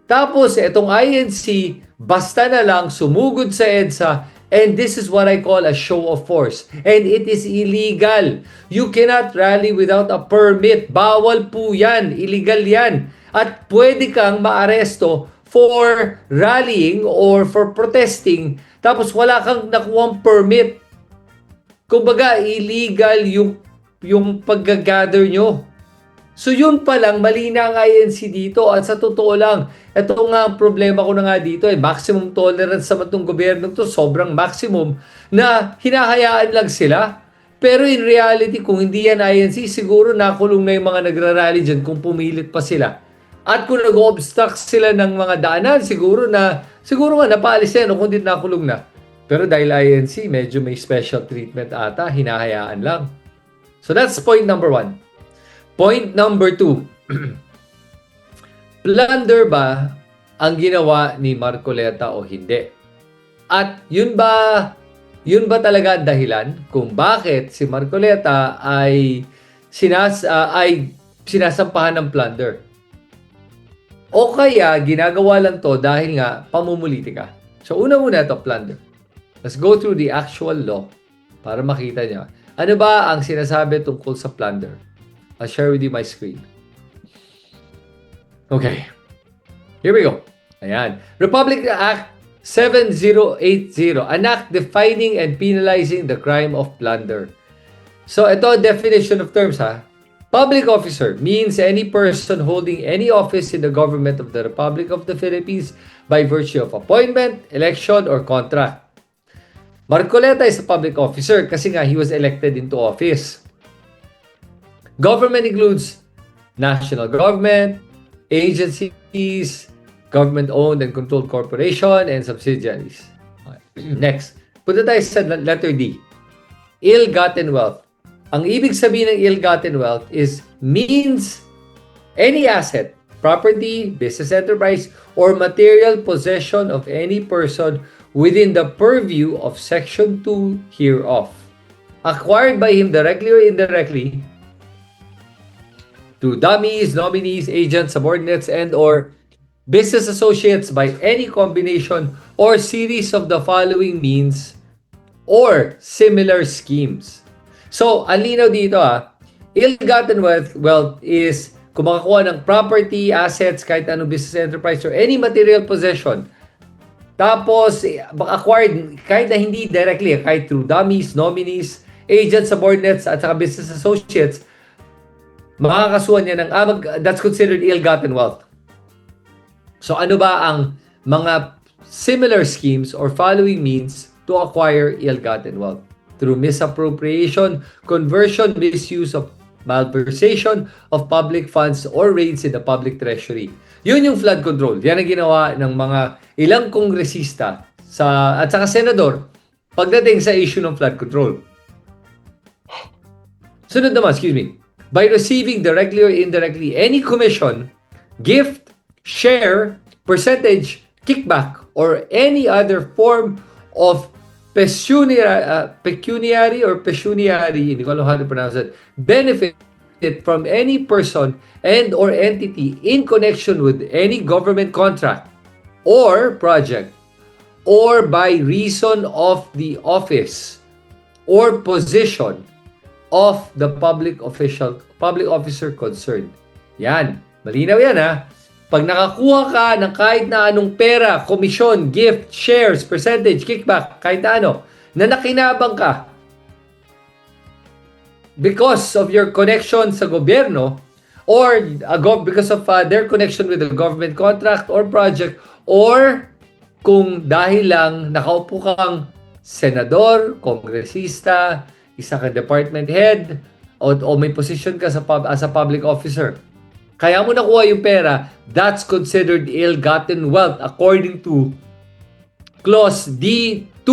Tapos, itong INC, basta na lang sumugod sa EDSA. And this is what I call a show of force. And it is illegal. You cannot rally without a permit. Bawal po yan. Illegal yan. At pwede kang maaresto for rallying or for protesting. Tapos wala kang nakuhang permit. Kumbaga, illegal yung pag-gather nyo. So yun pa lang, mali na ang INC dito. At sa totoo lang, ito nga ang problema ko na nga dito. Maximum tolerance sa matong gobyerno to, sobrang maximum na hinahayaan lang sila. Pero in reality, kung hindi yan INC, siguro nakulong na yung mga nagrarally dyan kung pumilit pa sila. At kung nag-obstruct sila ng mga daanan, siguro nga napaalis yan o kundi nakulong na. Pero dahil INC, medyo may special treatment ata, hinahayaan lang. So that's point number 1. Point number 2. Plunder ba ang ginawa ni Marcoleta o hindi? At yun ba talaga ang dahilan kung bakit si Marcoleta ay sinasampahan ng plunder? O kaya ginagawa lang to dahil nga pamumulitika. So una-una ito, plunder. Let's go through the actual law para makita niya. Ano ba ang sinasabi tungkol sa plunder? I'll share with you my screen. Okay. Here we go. Ayan. Republic Act 7080, an act defining and penalizing the crime of plunder. So ito definition of terms ha. Public officer means any person holding any office in the government of the Republic of the Philippines by virtue of appointment, election, or contract. Marcoleta is a public officer kasi nga he was elected into office. Government includes national government, agencies, government-owned and controlled corporation, and subsidiaries. Okay. Next, punta tayo sa letter D. Ill-gotten wealth. Ang ibig sabihin ng ill-gotten wealth is means any asset, property, business enterprise, or material possession of any person within the purview of Section 2 hereof, acquired by him directly or indirectly through dummies, nominees, agents, subordinates, and or business associates by any combination or series of the following means or similar schemes. So, ang linaw dito ill-gotten wealth is kung makakuha ng property, assets, kahit anong business enterprise or any material possession. Tapos, acquired kahit na hindi directly, kahit through dummies, nominees, agents, subordinates, at saka business associates, makakasuhan niya ng, that's considered ill-gotten wealth. So, ano ba ang mga similar schemes or following means to acquire ill-gotten wealth? Through misappropriation, conversion, misuse of malversation of public funds or raids in the public treasury. Yun yung flood control. Yan ang ginawa ng mga ilang kongresista at saka senador pagdating sa issue ng flood control. Sunod naman, by receiving directly or indirectly any commission, gift, share, percentage, kickback, or any other form of pecuniary, hindi ko alam how to pronounce it, benefit from any person and or entity in connection with any government contract or project, or by reason of the office or position of the public officer concerned. Yan. Malinaw yan Pag nakakuha ka ng kahit na anong pera, komisyon, gift, shares, percentage, kickback, kahit na ano, na nakinabang ka because of your connection sa gobyerno or because of their connection with the government contract or project, or kung dahil lang nakaupo kang senador, kongresista, isa kang department head, o may position ka as a public officer, kaya mo nakuha yung pera, that's considered ill-gotten wealth according to Clause D2.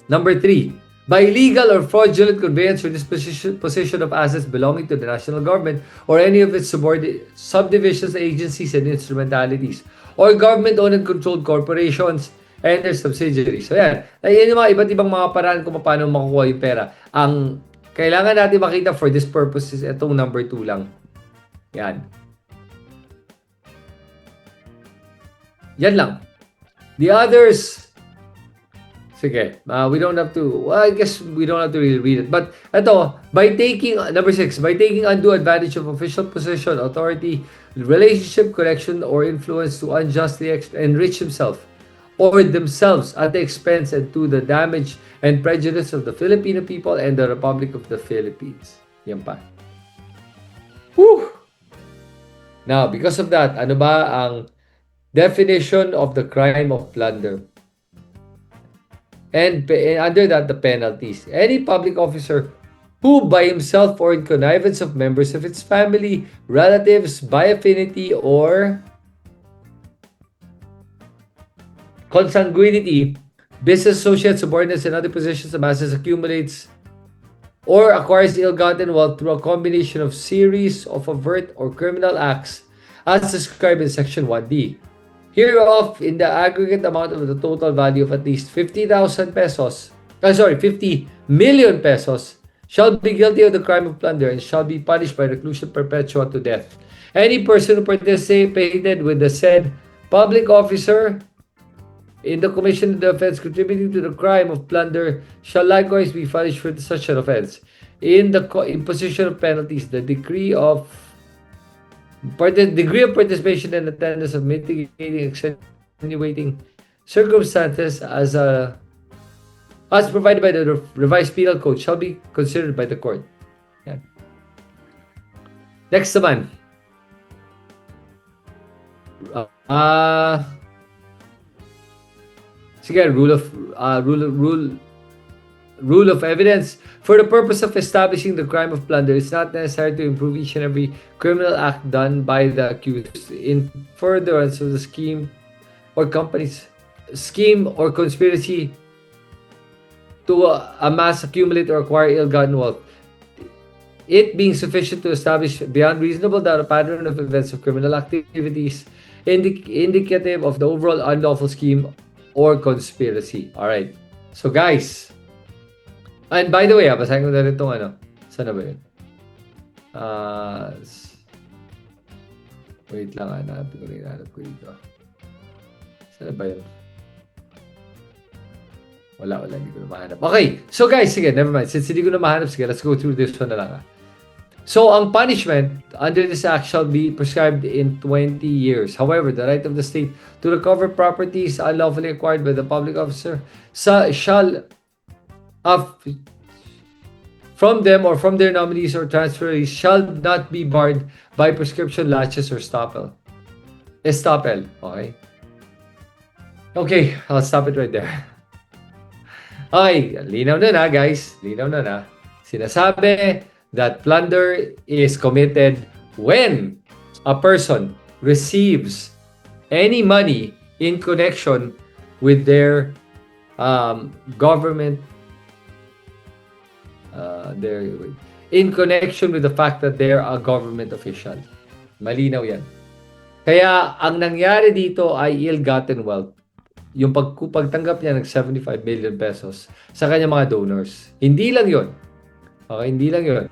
Number 3, by illegal or fraudulent conveyance or disposition of assets belonging to the national government or any of its subdivisions, agencies, and instrumentalities, or government-owned and controlled corporations and their subsidiaries. So yan yung mga iba't ibang mga paraan kung paano makukuha yung pera. Ang kailangan natin makita for this purpose is itong number 2 lang. Yan. Yan lang. The others, sige, we don't have to, well, I guess we don't have to really read it. But ito, number 6, by taking undue advantage of official position, authority, relationship, connection, or influence to unjustly enrich himself or themselves at the expense and to the damage and prejudice of the Filipino people and the Republic of the Philippines. Yan pa. Whew! Now, because of that, ano ba ang definition of the crime of plunder? And under that, the penalties. Any public officer who by himself or in connivance of members of its family, relatives, by affinity, or consanguinity, business associates, subordinates, and other positions amasses, accumulates, or acquires ill-gotten wealth through a combination of series of overt or criminal acts as described in Section 1D. Hereof, in the aggregate amount of the total value of at least 50 million pesos, shall be guilty of the crime of plunder and shall be punished by reclusion perpetua to death. Any person who participated with the said public officer in the commission of the offense contributing to the crime of plunder shall likewise be punished for such an offense. In the imposition of penalties, the degree of participation and attendance of mitigating, extenuating circumstances as provided by the revised penal code shall be considered by the court. Yan. Next naman. Sige, rule of evidence. For the purpose of establishing the crime of plunder, it's not necessary to improve each and every criminal act done by the accused in furtherance of the scheme or conspiracy to amass, accumulate, or acquire ill-gotten wealth. It being sufficient to establish beyond reasonable doubt a pattern of events of criminal activities indicative of the overall unlawful scheme or conspiracy. Alright. So guys, and by the way, basahin ko na rin itong ano. Saan na ba yun? Wait lang, hanapin ko dito. Saan na ba yun? Wala, hindi ko na mahanap. Okay, so guys, sige, never mind. Since hindi ko na mahanap, sige, let's go through this one na lang. So, ang punishment under this act shall be prescribed in 20 years. However, the right of the state to recover properties unlawfully acquired by the public officer shall from them or from their nominees or transferees shall not be barred by prescription, laches, or estoppel. Okay? Okay, I'll stop it right there. Okay, linaw na guys. Linaw na. Sinasabi that plunder is committed when a person receives any money in connection with their government, in connection with the fact that they're a government official. Malinaw yan. Kaya ang nangyari dito ay ill-gotten wealth. Yung pagtanggap niya ng 75 million pesos sa kanyang mga donors. Hindi lang yun. Okay, hindi lang yun.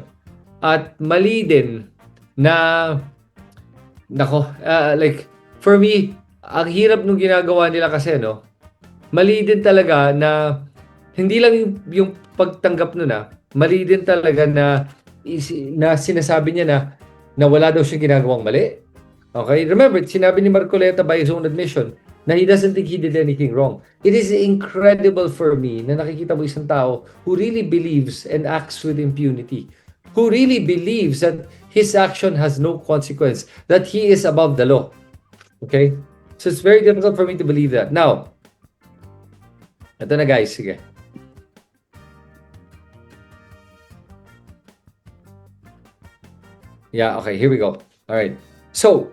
At mali din na like for me, ang hirap nung ginagawa nila kasi mali din talaga na hindi lang yung pagtanggap nun mali din talaga na sinasabi niya na wala daw siyang ginagawang mali. Okay? Remember, sinabi ni Marcoleta by his own admission na he doesn't think he did anything wrong. It is incredible for me na nakikita mo isang tao who really believes and acts with impunity, who really believes that his action has no consequence, that he is above the law. Okay? So it's very difficult for me to believe that. Now, ito na guys, sige. Yeah, okay, here we go. Alright. So,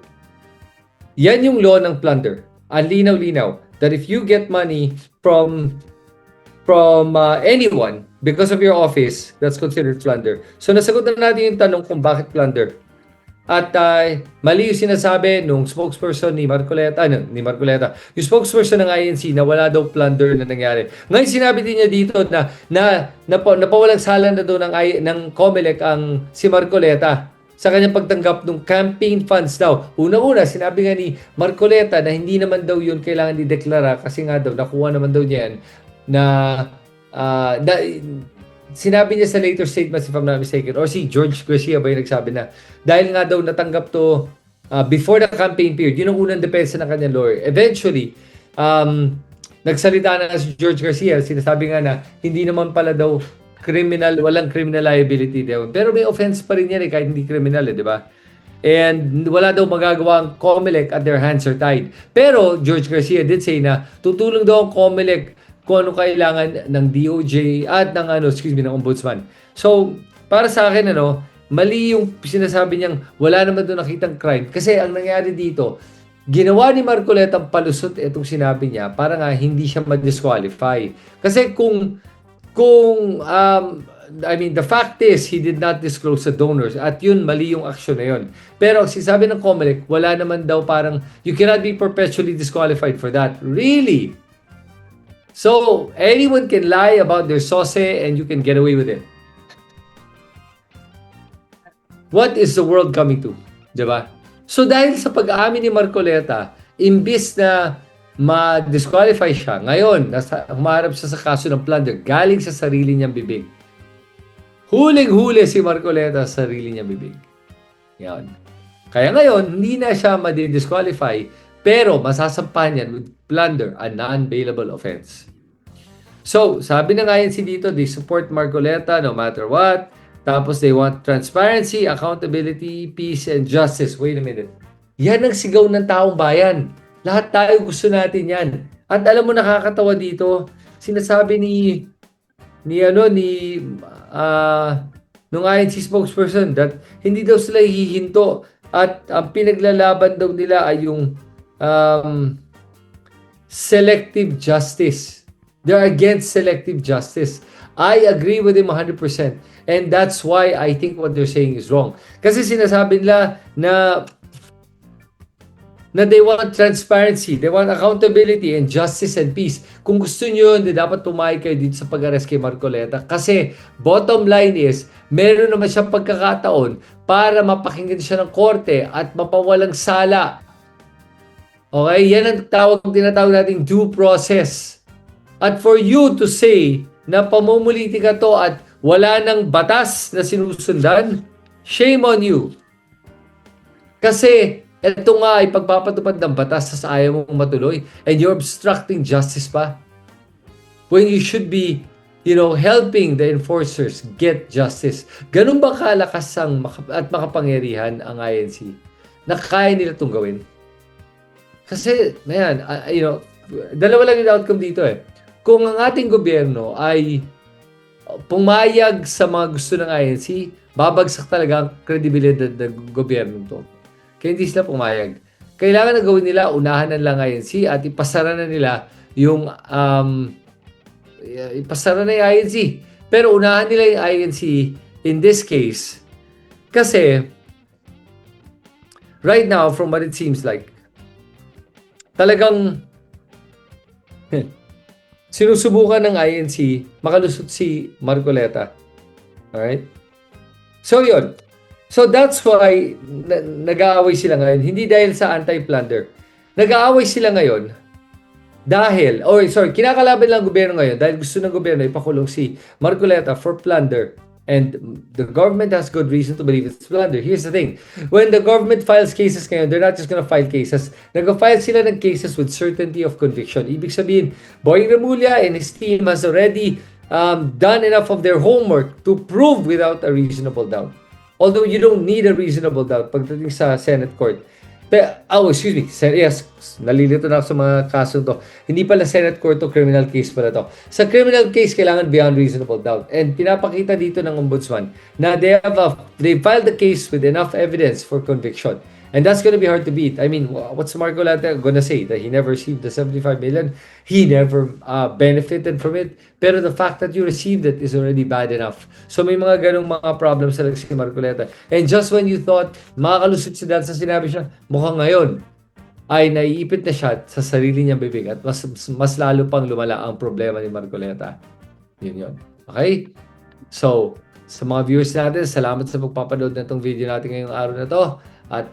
yan yung law ng plunder. Ang linaw-linaw that if you get money from anyone because of your office, that's considered plunder. So, nasagot na natin yung tanong kung bakit plunder. At mali yung sinasabi nung spokesperson ni Marcoleta. Yung spokesperson ng INC na wala daw plunder na nangyari. Ngayon sinabi din niya dito na napawalang sala na daw ng COMELEC ang si Marcoleta sa kanyang pagtanggap ng campaign funds daw. Una-una, sinabi nga ni Marcoleta na hindi naman daw yun kailangan dideklara kasi nga daw, nakuha naman daw niya yan sinabi niya sa later statements, if I'm not mistaken, or si George Garcia ba yung nagsabi na dahil nga daw natanggap to before the campaign period, yun ang unang depensa ng kanyang lawyer. Eventually, nagsalita na si George Garcia, sinasabi nga na hindi naman pala daw walang criminal liability daw. Pero may offense pa rin yan kahit hindi criminal di ba? And wala daw magagawa ang COMELEC at their hands are tied. Pero George Garcia did say na tutulong daw ang COMELEC kung ano kailangan ng DOJ at ng ng ombudsman. So, para sa akin, mali yung sinasabi niyang wala naman doon nakitang crime. Kasi ang nangyari dito, ginawa ni Marcoleta ang palusot itong sinabi niya para nga hindi siya ma-disqualify. Kasi the fact is, he did not disclose the donors at yun, mali yung action na yun. Pero sinasabi ng COMELEC, wala naman daw parang, you cannot be perpetually disqualified for that. Really? So, anyone can lie about their sauce and you can get away with it. What is the world coming to? Diba? So, dahil sa pag-aamin ni Marcoleta, imbis na ma-disqualify siya, ngayon, humarap siya sa kaso ng plunder, galing sa sarili niyang bibig. Huling-huli si Marcoleta sa sarili niyang bibig. Yan. Kaya ngayon, hindi na siya ma-disqualify, pero masasampahan yan with plunder, a non-bailable offense. So, sabi na nga yan dito, they support Marcoleta no matter what. Tapos they want transparency, accountability, peace, and justice. Wait a minute. Yan ang sigaw ng taong bayan. Lahat tayo gusto natin yan. At alam mo, nakakatawa dito, sinasabi nung INC spokesperson that hindi daw sila hihinto at ang pinaglalaban daw nila ay yung selective justice. They're against selective justice. I agree with him 100%. And that's why I think what they're saying is wrong. Kasi sinasabi nila na they want transparency, they want accountability and justice and peace. Kung gusto nyo yun, dapat pumayag kayo dito sa pag-arrest kay Marcoleta. Kasi bottom line is, meron naman siyang pagkakataon para mapakinggan siya ng korte at mapawalang sala. Okay? Yan ang tinatawag nating due process. At for you to say na pamumuliti ka to at wala nang batas na sinusundan, shame on you. Kasi ito nga ay pagpapatupad ng batas sa ayaw mong matuloy and you're obstructing justice pa. When you should be, helping the enforcers get justice. Ganun ba kalakas at makapangyarihan ang INC na kaya nila itong gawin? Kasi, dalawa lang yung outcome dito eh. Kung ang ating gobyerno ay pumayag sa mga gusto ng INC, babagsak talaga ang kredibilidad ng gobyerno to. Kaya hindi sila pumayag. Kailangan na gawin nila, unahan na lang INC at ipasara na nila yung ipasara na yung INC. Pero unahan nila yung INC in this case kasi right now, from what it seems like, talagang sinusubukan ng INC makalusot si Marcoleta. Alright? So, yun. So, that's why nag-aaway sila ngayon. Hindi dahil sa anti-plunder. Nag-aaway sila ngayon dahil, kinakalaban lang ang gobyerno ngayon dahil gusto ng gobyerno ipakulong si Marcoleta for plunder. And the government has good reason to believe it's plunder. Here's the thing. When the government files cases ngayon, they're not just gonna file cases. Nag-file sila ng cases with certainty of conviction. Ibig sabihin, Boying Remulla and his team has already done enough of their homework to prove without a reasonable doubt. Although you don't need a reasonable doubt pagdating sa Senate Court. Yes, nalilito na ako sa mga kaso to. Hindi pala Senate Court to, criminal case pala to. Sa criminal case, kailangan beyond reasonable doubt. And pinapakita dito ng Ombudsman na they filed the case with enough evidence for conviction. And that's going to be hard to beat. I mean, what's Marcoleta gonna say? That he never received the 75 million? He never benefited from it? Pero the fact that you received it is already bad enough. So may mga ganong mga problems sa si Marcoleta. And just when you thought, makakalusot siya dahil sa sinabi siya, mukhang ngayon, ay naiipit na siya sa sarili niyang bibig at mas lalo pang lumala ang problema ni Marcoleta. Yun. Okay? So, sa mga viewers natin, salamat sa pagpapanood na itong video natin ngayong araw na to. At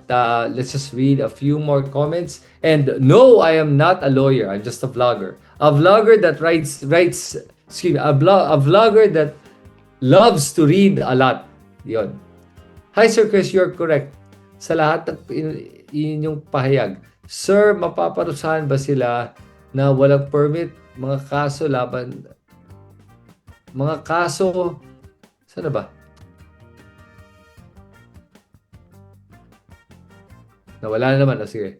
let's just read a few more comments. And no, I am not a lawyer. I'm just a vlogger. A vlogger that a vlogger that loves to read a lot. Yon. Hi Sir Chris, you're correct. Sa lahat ng inyong pahayag. Sir, mapaparusahan ba sila na walang permit? Mga kaso, saan na ba? Nawala na naman. Sige.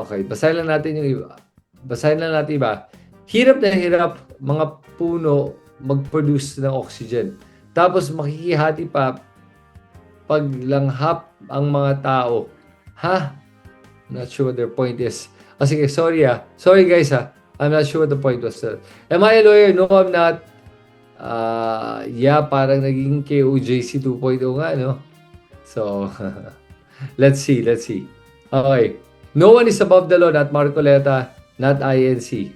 Okay. Basahin lang natin iba. Hirap na hirap mga puno mag-produce ng oxygen. tapos makikihati pa paglanghap ang mga tao. Ha? Not sure what their point is. Sige, sorry Sorry guys I'm not sure what the point was. Am I a lawyer? No, I'm not. Parang naging KOJC 2.0 nga, no? So, let's see. Okay. No one is above the law, not Marcoleta, not INC.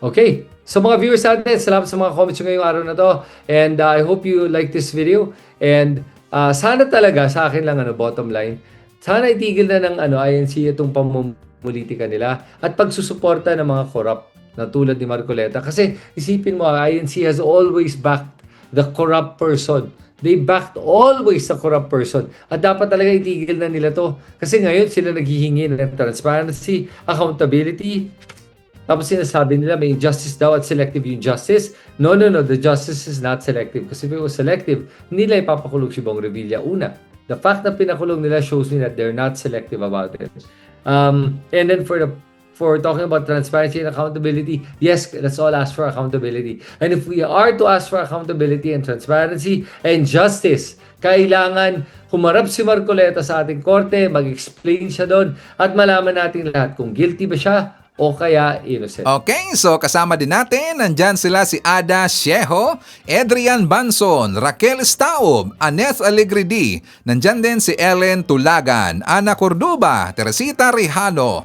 Okay. So mga viewers natin, salamat sa mga comments ngayong araw na to. And I hope you like this video. And sana talaga, sa akin lang, bottom line, sana itigil na ng INC itong pamumulitika nila at pagsusuporta ng mga corrupt na tulad ni Marcoleta. Kasi isipin mo, INC has always backed the corrupt person. They backed always the corrupt person. At dapat talaga itigil na nila to. Kasi ngayon sila naghihingi ng transparency, accountability. Tapos sinasabi nila may injustice daw at selective yung justice. No. The justice is not selective. Kasi if it was selective, hindi nila ipapakulong si Bong Revilla. Una, the fact na pinakulong nila shows me that they're not selective about it. And then for talking about transparency and accountability, yes, let's all ask for accountability. And if we are to ask for accountability and transparency and justice, kailangan humarap si Marcoleta sa ating korte, mag-explain siya doon, at malaman natin lahat kung guilty ba siya o kaya innocent. Okay, so kasama din natin, nandyan sila si Ada Siejo, Adrian Banson, Raquel Staub, Aneth Alegre, nandyan din si Ellen Tulagan, Ana Cordoba, Teresita Rihano,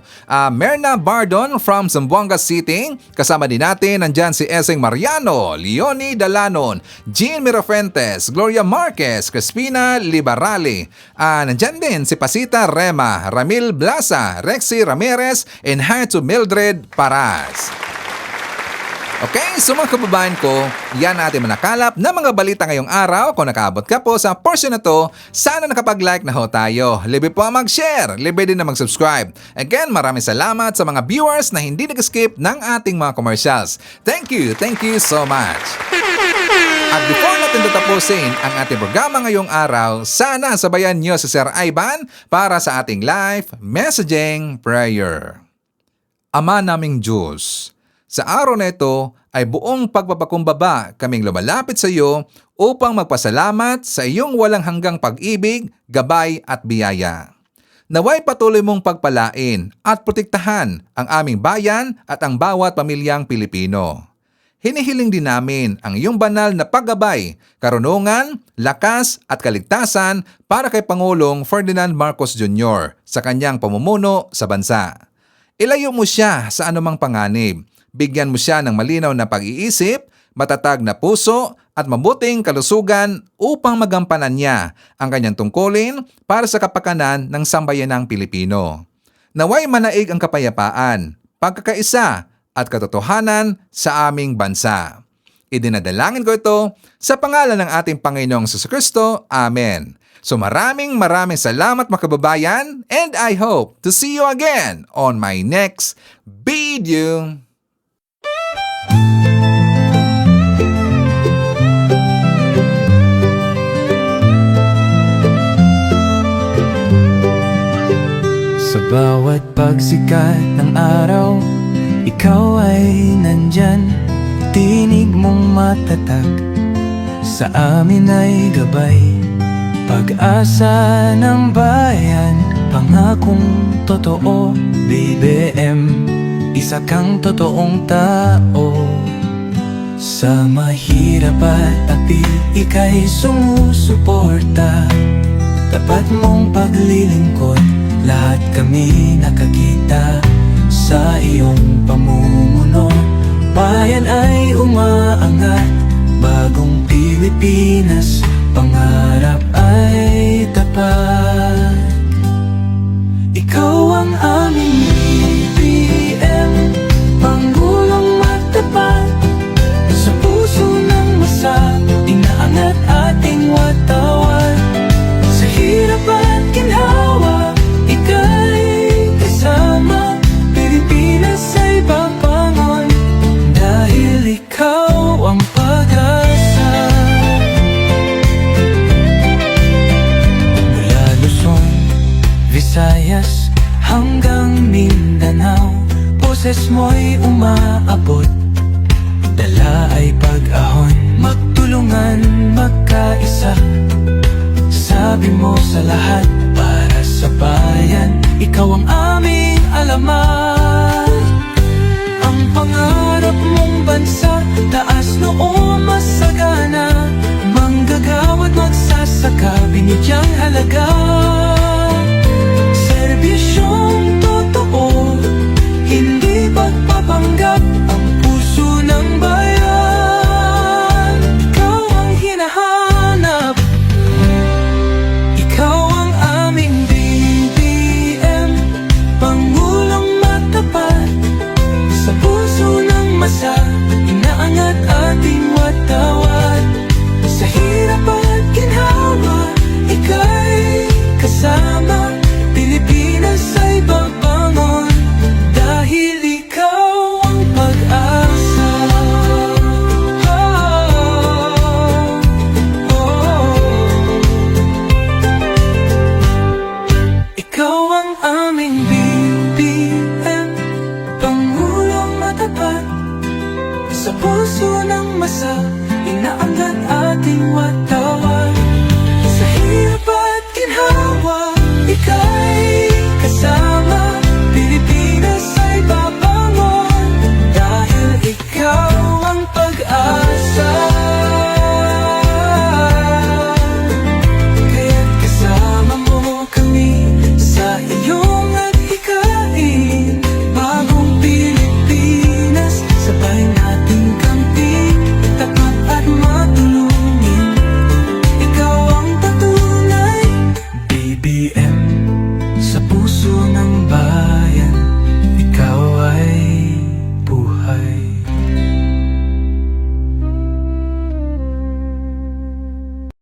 Merna Bardon from Zamboanga City, kasama din natin, nandyan si Eseng Mariano, Leonie Dalanon, Jean Mirafuentes, Gloria Marquez, Crispina Liberale, nandyan din si Pasita Rema, Ramil Blasa, Rexy Ramirez, and hi to Mildred Paras. Okay, so mga kababayan ko, yan natin manakalap na mga balita ngayong araw. Kung nakaabot ka po sa portion na to, sana nakapag-like na ho tayo. Libre po mag-share, libre din na mag-subscribe. Again, maraming salamat sa mga viewers na hindi nag-skip ng ating mga commercials. Thank you so much. At before natin tatapusin ang ating programa ngayong araw, sana sabayan nyo si Sir Ivan para sa ating live messaging prayer. Ama naming Diyos, sa araw na ito ay buong pagpapakumbaba kaming lumalapit sa iyo upang magpasalamat sa iyong walang hanggang pag-ibig, gabay at biyaya. Naway patuloy mong pagpalain at protektahan ang aming bayan at ang bawat pamilyang Pilipino. Hinihiling din namin ang iyong banal na paggabay, karunungan, lakas at kaligtasan para kay Pangulong Ferdinand Marcos Jr. sa kanyang pamumuno sa bansa. Ilayo mo siya sa anumang panganib. Bigyan mo siya ng malinaw na pag-iisip, matatag na puso at mabuting kalusugan upang magampanan niya ang kanyang tungkulin para sa kapakanan ng sambayanang Pilipino. Naway manaig ang kapayapaan, pagkakaisa at katotohanan sa aming bansa. Idinadalangin ko ito sa pangalan ng ating Panginoong Jesucristo. Amen. So maraming salamat mga kababayan, and I hope to see you again on my next video. Sa bawat pagsikat ng araw, ikaw ay nandyan. Tinig mong matatag, sa amin ay gabay. Pag-asa ng bayan, pangakong totoo. BBM, isa kang totoong tao. Sa mahirap at api, ika'y sumusuporta. Tapat mong paglilingkod, lahat kami nakakita sa iyong pamumuno. Bayan ay umaangat, bagong Pilipinas, pangarap ay tapat. Ikaw ang aming BBM, Pangulong matapat. Sa puso ng masa, inaangat ating watawat. Sa hirap at ginhawa, ika'y kasama. Pilipinas ay papangon, dahil ikaw sa lahat, para sa bayan, ikaw ang aming alamat. Ang pangarap mong bansa, taas noo masagana, manggagawa't magsasaka, binigyang halaga. Serbisyong totoo, hindi pagpapanggap, ang puso ng bayan. Ikaw ang hinahanap, ikaw ang aming BBM, Pangulong matapat, sa puso ng masa, inaangat ating watawat. Sa hirap at ginhawa, ika'y kasama, Pilipinas ay babangon, dahil ikaw ang pag-asa. Ikaw ang aming BBM, Pangulong matapat, sa puso ng masa,